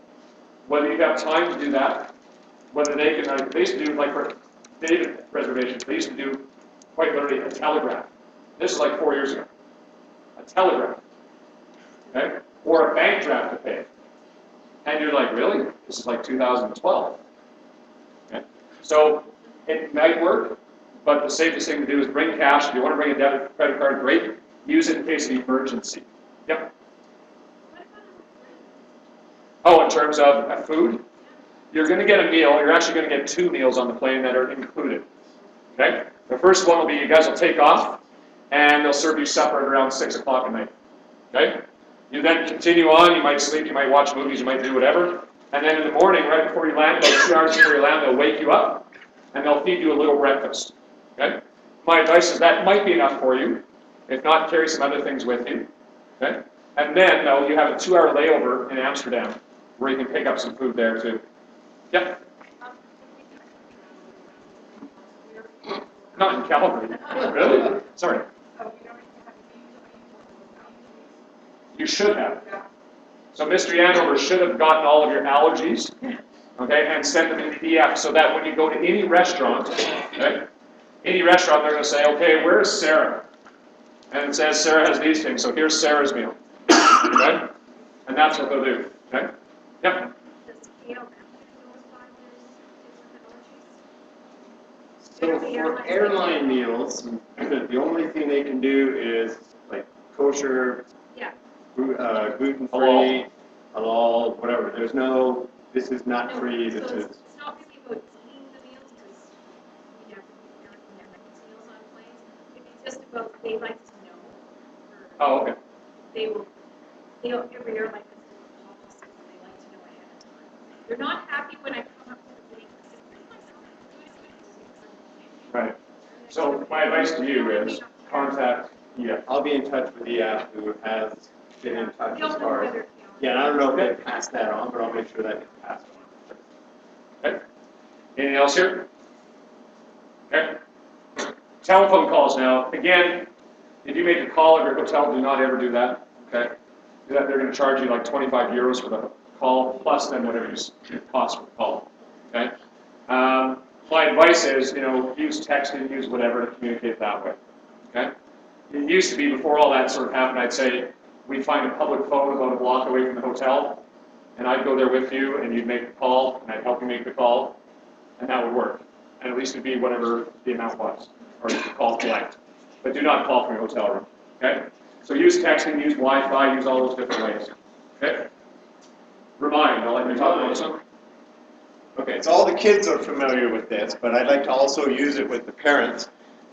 Whether you have time to do that, whether they can, they used to do, like for David reservations, they used to do quite literally a telegraph. This is like 4 years ago. A telegraph. Okay? Or a bank draft to pay. And you're like, really? This is like 2012. Okay? So it might work, but the safest thing to do is bring cash. If you want to bring a debit credit card, great. Use it in case of emergency. Yep. Oh, in terms of food? You're going to get a meal. You're actually going to get 2 meals on the plane that are included. Okay? The first one will be you guys will take off, and they'll serve you supper at around 6 o'clock at night. Okay? You then continue on. You might sleep. You might watch movies. You might do whatever. And then in the morning, right before you land, about 2 hours before you land, they'll wake you up, and they'll feed you a little breakfast. Okay? My advice is that might be enough for you. If not, carry some other things with you. Okay? And then, though, you have a 2-hour layover in Amsterdam, where you can pick up some food there too. Yep. Not in Calgary. Really? Sorry. You should have. So Mr. Yanover should have gotten all of your allergies, okay, and sent them in PDF so that when you go to any restaurant, okay, they're going to say, okay, where is Sarah? And it says Sarah has these things, so here's Sarah's meal. Okay? And that's what they'll do. Okay? Yep. So for airline meals, the only thing they can do is like kosher, Yeah. gluten-free, halal, whatever. There's no, this is not free, this So is. it's not really about eating the meals, because we never eat meals on planes. It's just about, they like to know. Oh, okay. They'll every airline has a policy, and they like to know ahead of time. They're not happy when I come up to the gate and say, "Where's my salad?" Right. So my advice to you is contact, yeah. I'll be in touch with the app who has been in touch We as don't know far as. whether, Yeah, and I don't know if they passed that on, but I'll make sure that gets passed on. Okay. Anything else here? Okay. Telephone calls now. Again, if you make a call at your hotel, do not ever do that. Okay. Do that, they're going to charge you like 25 euros for the call, plus then whatever you cost for the call. Okay. My advice is, use texting, use whatever to communicate that way. Okay. It used to be, before all that sort of happened, I'd say we'd find a public phone about a block away from the hotel, and I'd go there with you, and you'd make the call, and I'd help you make the call, and that would work. And at least it'd be whatever the amount was, or you could call collect. But do not call from your hotel room. Okay. So use texting, use Wi-Fi, use all those different ways. Okay? Remind, I'll let you talk about some. Okay, so all the kids are familiar with this, but I'd like to also use it with the parents.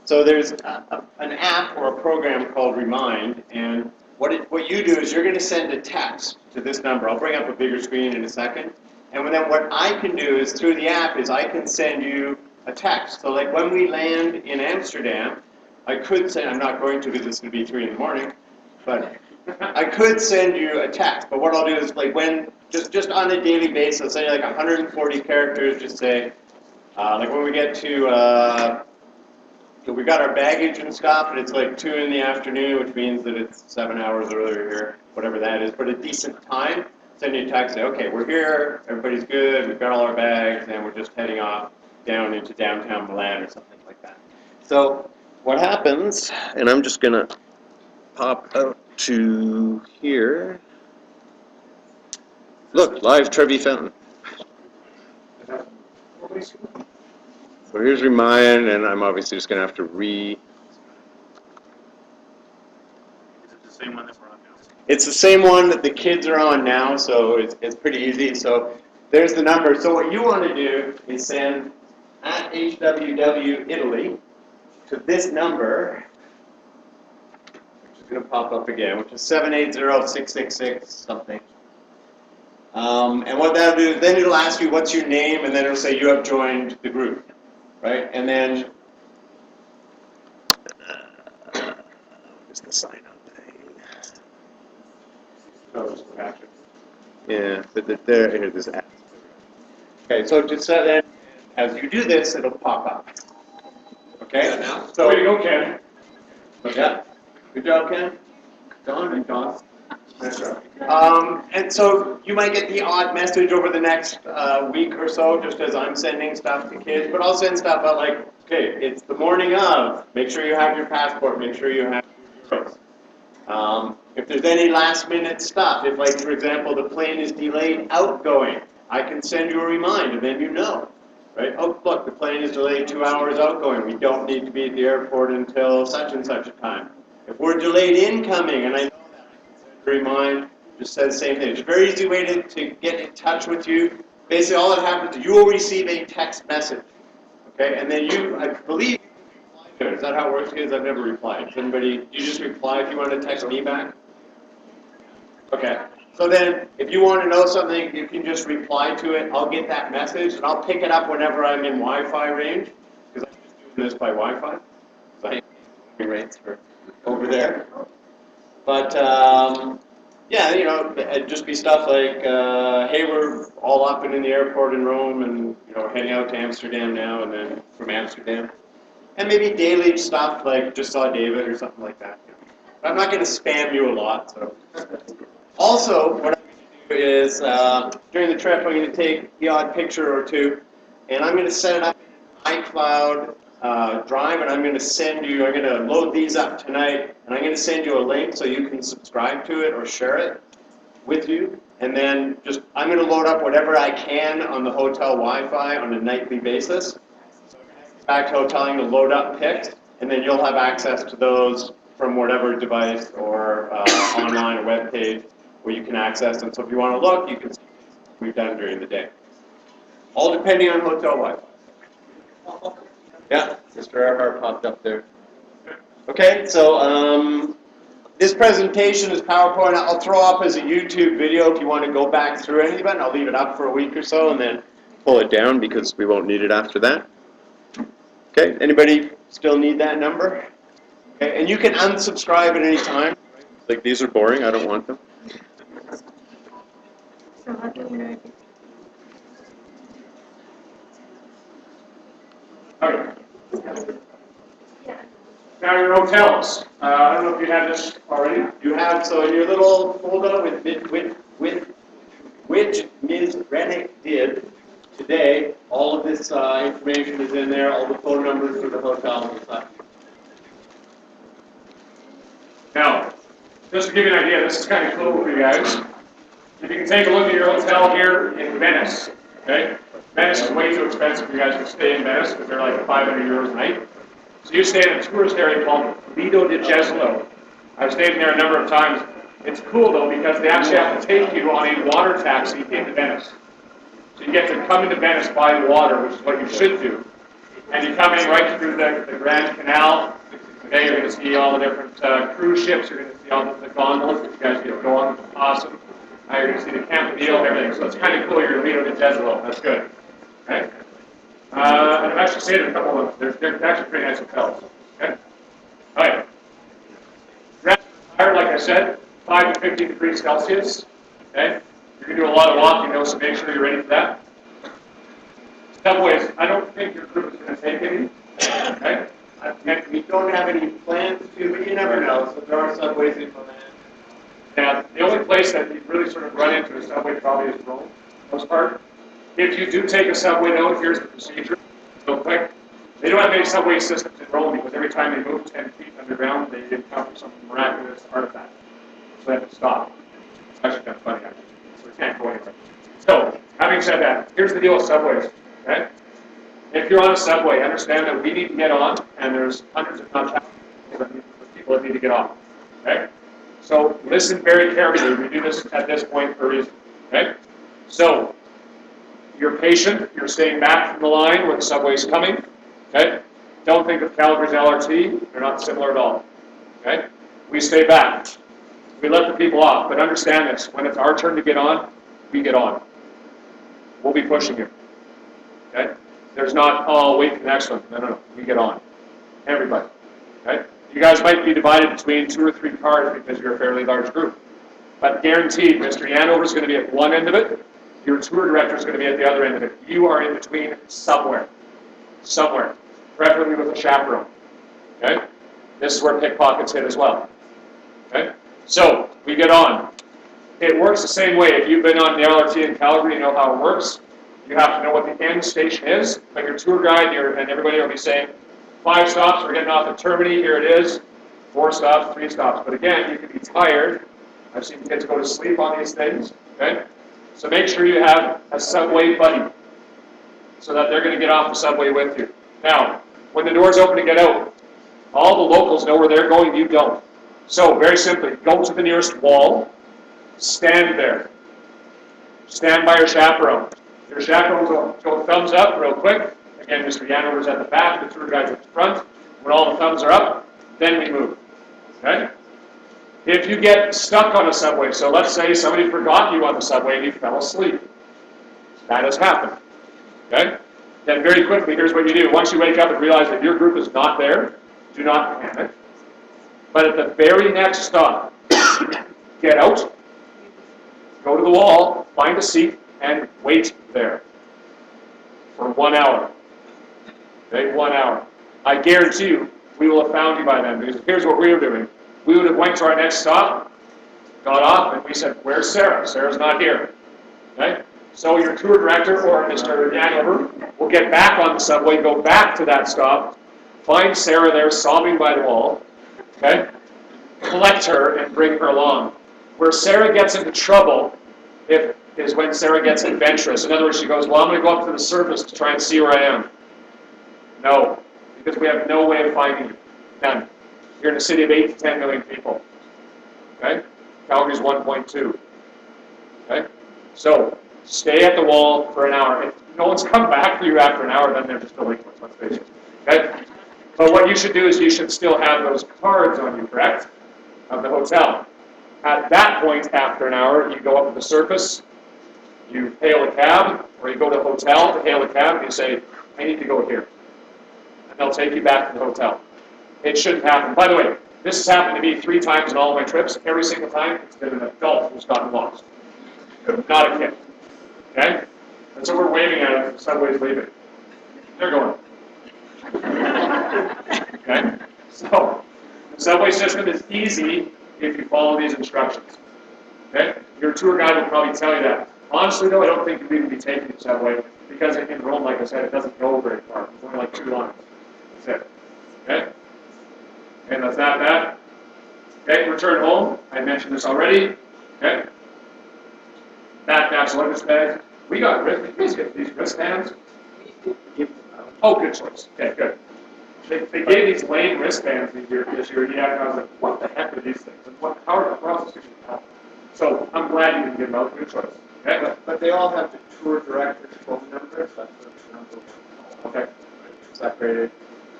So there's an app or a program called Remind, and what you do is you're going to send a text to this number. I'll bring up a bigger screen in a second. And then what I can do is through the app is I can send you a text. So like when we land in Amsterdam, I could send, I'm not going to because it's going to be 3 in the morning, but I could send you a text. But what I'll do is like when, just on a daily basis, I'll send you like 140 characters, just say, like when we get to, we got our baggage and stuff, and it's like 2 in the afternoon, which means that it's 7 hours earlier here, whatever that is, but a decent time. Send you a text, say, okay, we're here, everybody's good, we've got all our bags, and we're just heading off down into downtown Milan or something like that. So what happens, and I'm just going to pop out to here. Look, live Trevi Fountain. So here's Remind, and I'm obviously just going to have to Is it the same one that we're on now? It's the same one that the kids are on now, so it's pretty easy. So there's the number. So what you want to do is send at HWW Italy to this number, which is going to pop up again, which is 780-666 something. And what that'll do is then it'll ask you what's your name, and then it'll say you have joined the group, right? And then just the sign up thing. No, just action. Yeah, but here, this app. Okay, so just then, as you do this, it'll pop up. Okay, now. So way to go, Ken. Yeah, good job, Ken. Don and Don. And so you might get the odd message over the next week or so, just as I'm sending stuff to kids, but I'll send stuff out like, okay, it's the morning of, make sure you have your passport, make sure you have your euros. If there's any last minute stuff, if like, for example, the plane is delayed outgoing, I can send you a reminder, then you know, right? Oh, look, the plane is delayed 2 hours outgoing, we don't need to be at the airport until such and such a time. If we're delayed incoming, and I know that, Remind just says the same thing. It's a very easy way to get in touch with you. Basically, all that happens is you will receive a text message, okay? And then you, I believe, reply to it. Is that how it works, kids? I've never replied. Does anybody, do you just reply if you want to text me back? Okay. So then, if you want to know something, you can just reply to it. I'll get that message, and I'll pick it up whenever I'm in Wi-Fi range, because I'm just doing this by Wi-Fi. So I have rates for over there. But, yeah, it'd just be stuff like, hey, we're all up and in the airport in Rome, and, we're heading out to Amsterdam now, and then from Amsterdam. And maybe daily stuff like, just saw David or something like that. But I'm not going to spam you a lot, so. Also, what I'm going to do is, during the trip, I'm going to take the odd picture or two, and I'm going to set it up in an iCloud Drive, and I'm going to load these up tonight, and I'm going to send you a link so you can subscribe to it or share it with you. And then I'm going to load up whatever I can on the hotel Wi-Fi on a nightly basis. So back to hotel, I'm going to load up pics, and then you'll have access to those from whatever device or online or web page where you can access them. So if you want to look, you can see what we've done during the day. All depending on hotel Wi-Fi. Yeah, Mr. Earhart popped up there. Okay, so this presentation is PowerPoint. I'll throw up as a YouTube video if you want to go back through any of it. I'll leave it up for a week or so and then pull it down because we won't need it after that. Okay, anybody still need that number? Okay, and you can unsubscribe at any time. Like, these are boring, I don't want them. So how do you know? Okay. Yeah. Now your hotels. I don't know if you had this already. You have, so in your little folder which Ms. Rennick did today, all of this information is in there, all the phone numbers for the hotels and stuff. Now, just to give you an idea, this is kind of cool for you guys. If you can take a look at your hotel here in Venice, okay? Venice is way too expensive for you guys to stay in Venice because they're like 500 euros a night. So you stay in a tourist area called Lido di Jesolo. I've stayed there a number of times. It's cool though because they actually have to take you on a water taxi into Venice. So you get to come into Venice by the water, which is what you should do. And you come in right through the Grand Canal. Okay, you're going to see all the different cruise ships. You're going to see all the gondolas that you guys get to go on, which is awesome. You're going to see the Campanile and everything. So it's kind of cool. You're going to meet them in Jezreel. That's good. Okay? And I've actually stayed in a couple of them. They're actually pretty nice hotels. Okay? All right. Dress higher, like I said, 5 to 15 degrees Celsius. Okay? You're going to do a lot of walking, though, so make sure you're ready for that. Subways, I don't think your group is going to take any. Okay? And we don't have any plans to, but you never know, so there are subways in Milan. Now, the only place that you really sort of run into a subway probably is Rome, for the most part. If you do take a subway, though, here's the procedure. Real quick. They don't have any subway systems in Rome because every time they move 10 feet underground, they encounter some miraculous artifact. So they have to stop. It's actually kind of funny, actually. So we can't go anywhere. So, having said that, here's the deal with subways. Okay? If you're on a subway, understand that we need to get on, and there's hundreds if not thousands of people that need to get off. Okay? So listen very carefully. We do this at this point for a reason. Okay? So you're patient. You're staying back from the line where the subway is coming. Okay? Don't think of Calgary's LRT. They're not similar at all. Okay? We stay back. We let the people off. But understand this. When it's our turn to get on, we get on. We'll be pushing you. Okay? There's not, oh, wait for the next one. No. We get on. Everybody. Okay? You guys might be divided between 2 or 3 cars because you're a fairly large group. But guaranteed, Mr. Yanover is going to be at one end of it. Your tour director is going to be at the other end of it. You are in between somewhere. Somewhere. Preferably with a chaperone. Okay? This is where pickpockets hit as well. Okay? So, we get on. It works the same way. If you've been on the LRT in Calgary, you know how it works. You have to know what the end station is. But your tour guide and everybody will be saying, 5 stops, we're getting off at Termini, here it is. 4 stops, 3 stops. But again, you can be tired. I've seen kids go to sleep on these things. Okay? So make sure you have a subway buddy so that they're going to get off the subway with you. Now, when the doors open to get out, all the locals know where they're going, you don't. So, very simply, go to the nearest wall, stand there. Stand by your chaperone. Your chaperone will go thumbs up real quick. Again, Mr. Yanover's at the back, the tour guide's at the front. When all the thumbs are up, then we move. Okay? If you get stuck on a subway, so let's say somebody forgot you on the subway and you fell asleep. That has happened. Okay? Then very quickly, here's what you do. Once you wake up and realize that your group is not there, do not panic. But at the very next stop, get out, go to the wall, find a seat, and wait there for 1 hour. Okay, 1 hour. I guarantee you, we will have found you by then, because here's what we were doing. We would have went to our next stop, got off, and we said, where's Sarah? Sarah's not here. Okay? So your tour director or Mr. Yanover will get back on the subway, go back to that stop, find Sarah there sobbing by the wall, okay? Collect her and bring her along. Where Sarah gets into trouble is when Sarah gets adventurous. In other words, she goes, well, I'm going to go up to the surface to try and see where I am. No, because we have no way of finding you. None. You're in a city of 8 to 10 million people. Okay? Calgary's 1.2. Okay? So, stay at the wall for an hour. If no one's come back for you after an hour, then they're just delinquents, let's face it. Okay? But what you should do is you should still have those cards on you, correct? Of the hotel. At that point, after an hour, you go up to the surface, you hail a cab, or you go to a hotel to hail a cab, and you say, I need to go here. And they'll take you back to the hotel. It shouldn't happen. By the way, This has happened to me 3 times in all my trips. Every single time, it's been an adult who's gotten lost, not a kid. Okay? And so we're waving at them, the subway's leaving. They're going. Okay? So, the subway system is easy if you follow these instructions. Okay? Your tour guide will probably tell you that. Honestly, though, I don't think you'd even be taking the subway because in Rome, like I said, it doesn't go very far. It's only like 2 lines. That's it. Okay? And that's that. Okay, return home. I mentioned this already. Okay? Backpacks, luggage bags. We got these wristbands. Oh, good choice. Okay, good. They gave these lame wristbands this year, yeah, and I was like, what the heck are these things? And how are the processes help? So I'm glad you didn't give them out. Good choice. Okay? But they all have the tour director's phone number, so that's the number. Okay. Separated.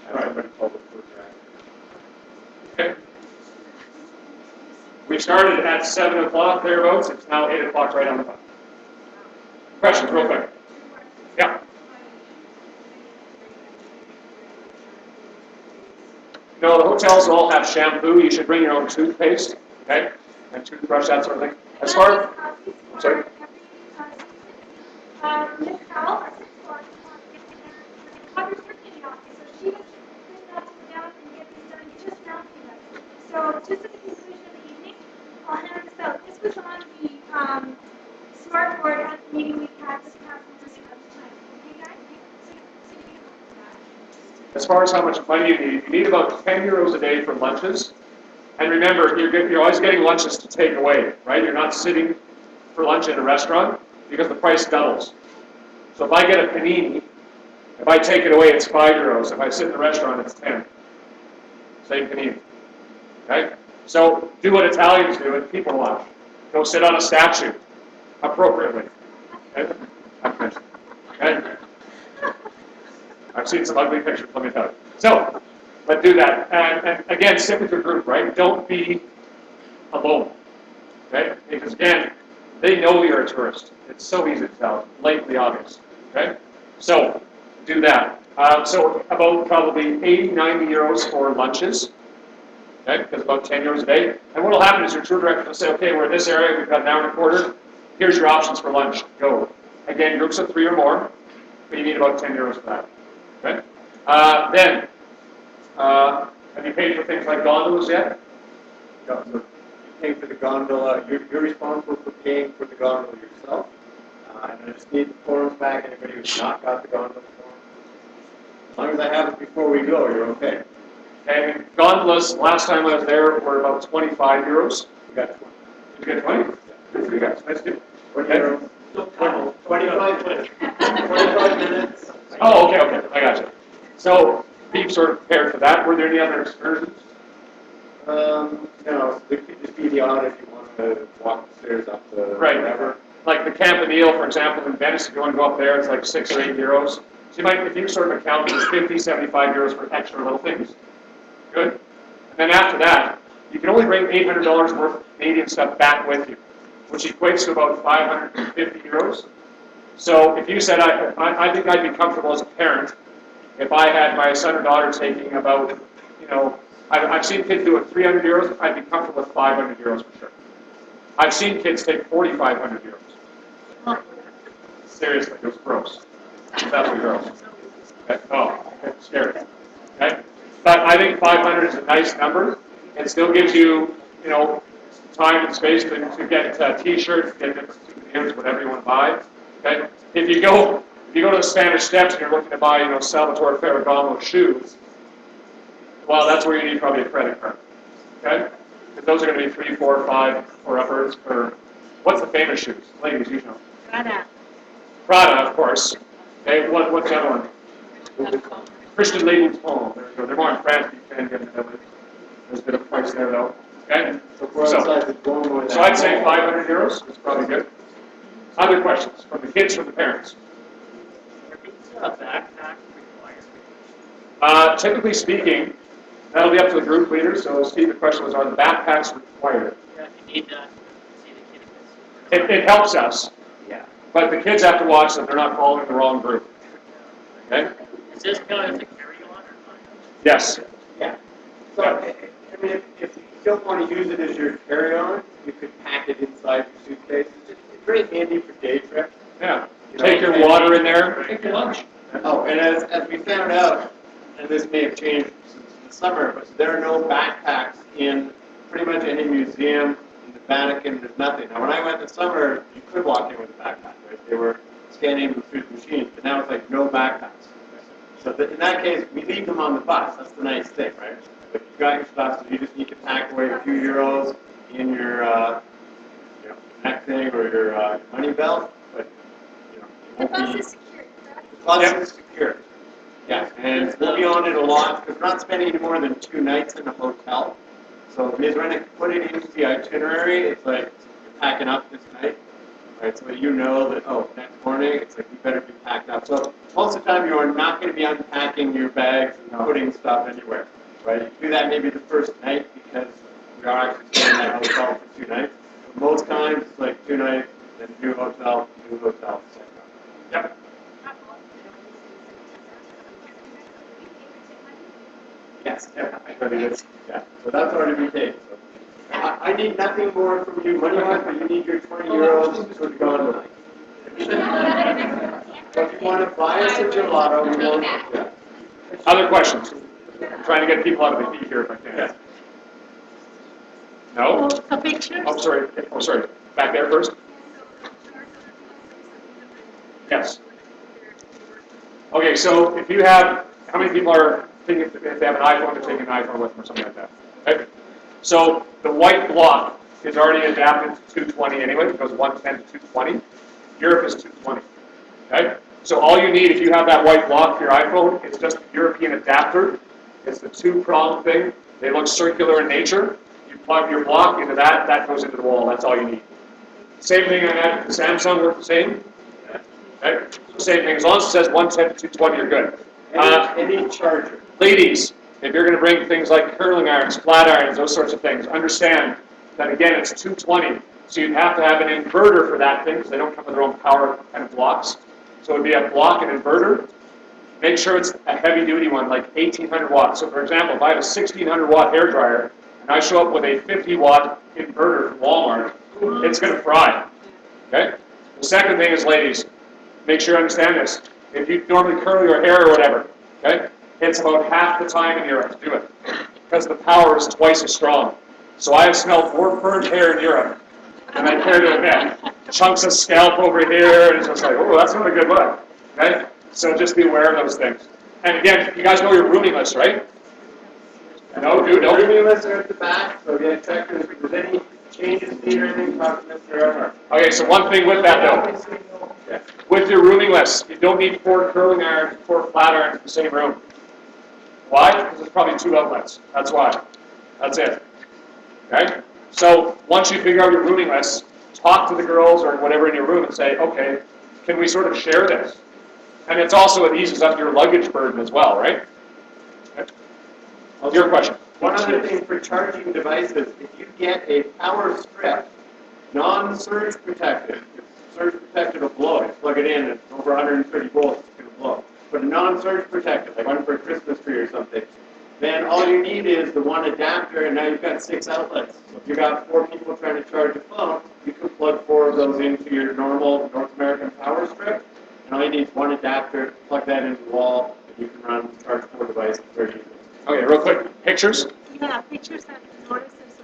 And Right. somebody called the tour director. Okay. We started at 7 o'clock thereabouts. It's now 8 o'clock right on the clock. Questions, real quick. Yeah. No, the hotels all have shampoo. You should bring your own toothpaste, okay, and toothbrush, that sort of thing. As far, sorry. Miss Carol, our sixth floor, covers her kitty office, so she was good enough to go down and get this done just now for you guys. So just at the conclusion of the evening, I'll hand this out. This was on the smart board at the meeting we had this past tonight. Okay, guys? So you can look at that. As far as how much money you need about 10 euros a day for lunches. And remember, you're always getting lunches to take away, right? You're not sitting for lunch in a restaurant because the price doubles. So if I get a panini, if I take it away, it's 5 euros. If I sit in the restaurant, it's 10. Same panini. Okay? So do what Italians do and people watch. Go sit on a statue appropriately. Okay? Okay? I've seen some ugly pictures, let me tell you. So, but do that. And again, sit with your group, right? Don't be alone. Okay? Because again, they know you're a tourist. It's so easy to tell, blatantly obvious. Okay? So, do that. So about probably 80, 90 euros for lunches. Okay? Because about 10 euros a day. And what will happen is your tour director will say, okay, we're in this area, we've got an hour and a quarter. Here's your options for lunch. Go. Again, groups of 3 or more, but you need about 10 euros for that. Okay? Then, have you paid for things like gondolas yet? No, so you pay for the gondola. You're responsible for paying for the gondola yourself. And I just need the forms back. Anybody who's not got the gondola form, as long as I have it before we go, you're okay. And gondolas, last time I was there, were about 25 euros. You got 20. Did you get 20? Good for you guys. Nice to 20 euros. 25 minutes. 25 minutes. Oh, okay. I got you. So, be sort of prepared for that. Were there any other excursions? No, it could just be the odd if you want to walk the stairs up the whatever. Like the Campanile, for example, in Venice, if you want to go up there, it's like 6 or 8 euros. So you might, if you sort of account for 50, 75 euros for extra little things. Good. And then after that, you can only bring $800 worth of Canadian stuff back with you, which equates to about 550 euros. So if you said, I think I'd be comfortable as a parent if I had my son or daughter taking about, I've seen kids do it 300 euros, I'd be comfortable with 500 euros for sure. I've seen kids take 4,500 euros. Seriously, it was gross. Definitely gross. Okay. Oh, it's scary. Okay? But I think 500 is a nice number. It still gives you, time and space to get T-shirts, get different souvenirs, whatever you want to buy. Okay? If you go to the Spanish Steps and you're looking to buy, Salvatore Ferragamo shoes, well, that's where you need probably a credit card. Okay? Because those are going to be 3, 4, 5 or uppers. Or what's the famous shoes? Ladies, you know. Prada, of course. Okay, what's the other one? Christian Louboutin. There you go. They're more in France, but you can get them. There's a bit of price there, though. Okay? So I'd say 500 euros is probably good. Other questions from the kids, from the parents? Typically speaking, that'll be up to the group leader. So, Steve, the question was, are the backpacks required? Yeah, you need to see the kitty. It helps us, Yeah. but the kids have to watch that they're not following the wrong group. Okay? Is this kind of the carry-on or not? Yes. Yeah. So I mean, if you don't want to use it as your carry-on, you could pack it inside your suitcase. It's very handy for day trips. Yeah. You know, Take your water in there, take your lunch. Oh, and as we found out, and this may have changed since the summer, but there are no backpacks in pretty much any museum, in the Vatican, there's nothing. Now, when I went this summer, you could walk in with a backpack, right? They were scanning them through the machines, but now it's like no backpacks. So in that case, we leave them on the bus. That's the nice thing, right? But you got your stuff, so you just need to pack away a few euros in your neck thing or your money belt, but it The won't bus be. is secure, correct? The bus is secure. Yeah, and we'll be on it a lot because we're not spending any more than 2 nights in a hotel. So when to put it into the itinerary, it's like you're packing up this night, right? So that you know that next morning it's like you better be packed up. So most of the time you are not going to be unpacking your bags and putting stuff anywhere, right? You do that maybe the first night because we are actually staying in that hotel for 2 nights. But most times it's like 2 nights, then new hotel, etc. Yep. Yes, yeah, I got it. Yeah, so that's already been paid. So. I need nothing more from you money-wise, but you need your 20 euros to go. So if you want to buy us a gelato, we won't. Yeah. Other questions? I'm trying to get people out of the heat here if I can. Yes. No? The pictures? Oh, sorry. Back there first? Yes. Okay, so if you have, how many people are thinking, if they have an iPhone, they're taking an iPhone with them or something like that? Okay? So the white block is already adapted to 220 anyway. It goes 110 to 220. Europe is 220. Okay? So all you need, if you have that white block for your iPhone, it's just a European adapter. It's the 2-prong thing. They look circular in nature. You plug your block into that, that goes into the wall. That's all you need. Same thing on that. Samsung works the same. Okay? Same thing. As long as it says 110 to 220, you're good. Any charger. Ladies, if you're going to bring things like curling irons, flat irons, those sorts of things, understand that, again, it's 220. So you'd have to have an inverter for that thing because they don't come with their own power kind of blocks. So it would be a block and inverter. Make sure it's a heavy-duty one, like 1,800 watts. So, for example, if I have a 1,600-watt hair dryer and I show up with a 50-watt inverter from Walmart, it's going to fry. Okay? The second thing is, ladies, make sure you understand this. If you normally curl your hair or whatever, okay, it's about half the time in Europe to do it because the power is twice as strong. So I have smelled more burnt hair in Europe than I care to admit. Chunks of scalp over here, and it's just like, oh, that's not a good look. Okay? So just be aware of those things. And again, you guys know your rooming list, right? No, dude, The no. rooming lists are at the back, so yeah, check if there's any changes needed or anything, talk to Mr. Earhart. Okay, so one thing with that though. Yeah. With your rooming list, you don't need 4 curling irons, 4 flat irons in the same room. Why? Because there's probably 2 outlets. That's why. That's it. Okay? So once you figure out your rooming list, talk to the girls or whatever in your room and say, okay, can we sort of share this? And it's also, it eases up your luggage burden as well, right? Okay. Your question. One other thing for charging devices, if you get a power strip, non-surge protected, if surge protected will blow it, plug it in, and it's over 130 volts, it's going to blow. But a non-surge protected, like one for a Christmas tree or something, then all you need is the one adapter, and now you've got 6 outlets. So if you've got 4 people trying to charge a phone, you can plug 4 of those into your normal North American power strip, and all you need is one adapter, plug that into the wall, and you can charge 4 devices very easily. Okay, real quick. Pictures? Yeah, pictures that notices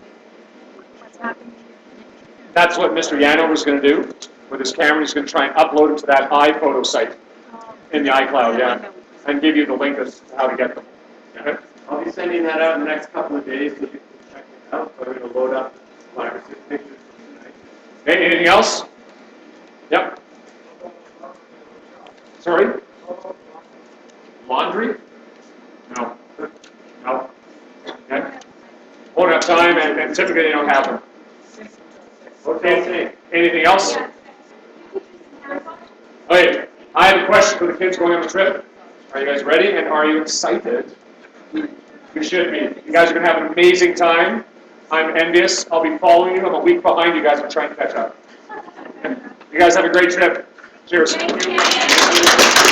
what's happening here. That's what Mr. Yanover is going to do with his camera. He's going to try and upload it to that iPhoto site in the iCloud, yeah, and give you the link as to how to get them. Okay? I'll be sending that out in the next couple of days so you can check it out. So I'm going to load up 5 or 6 pictures tonight. Okay, anything else? Yep. Sorry? Laundry? No. No. Okay. Won't have time, and typically they don't have them. Okay. Anything else? Yeah. Okay, I have a question for the kids going on the trip. Are you guys ready, and are you excited? You should be. You guys are going to have an amazing time. I'm envious. I'll be following you. I'm a week behind you guys. I'm trying to catch up. You guys have a great trip. Cheers. Thank you.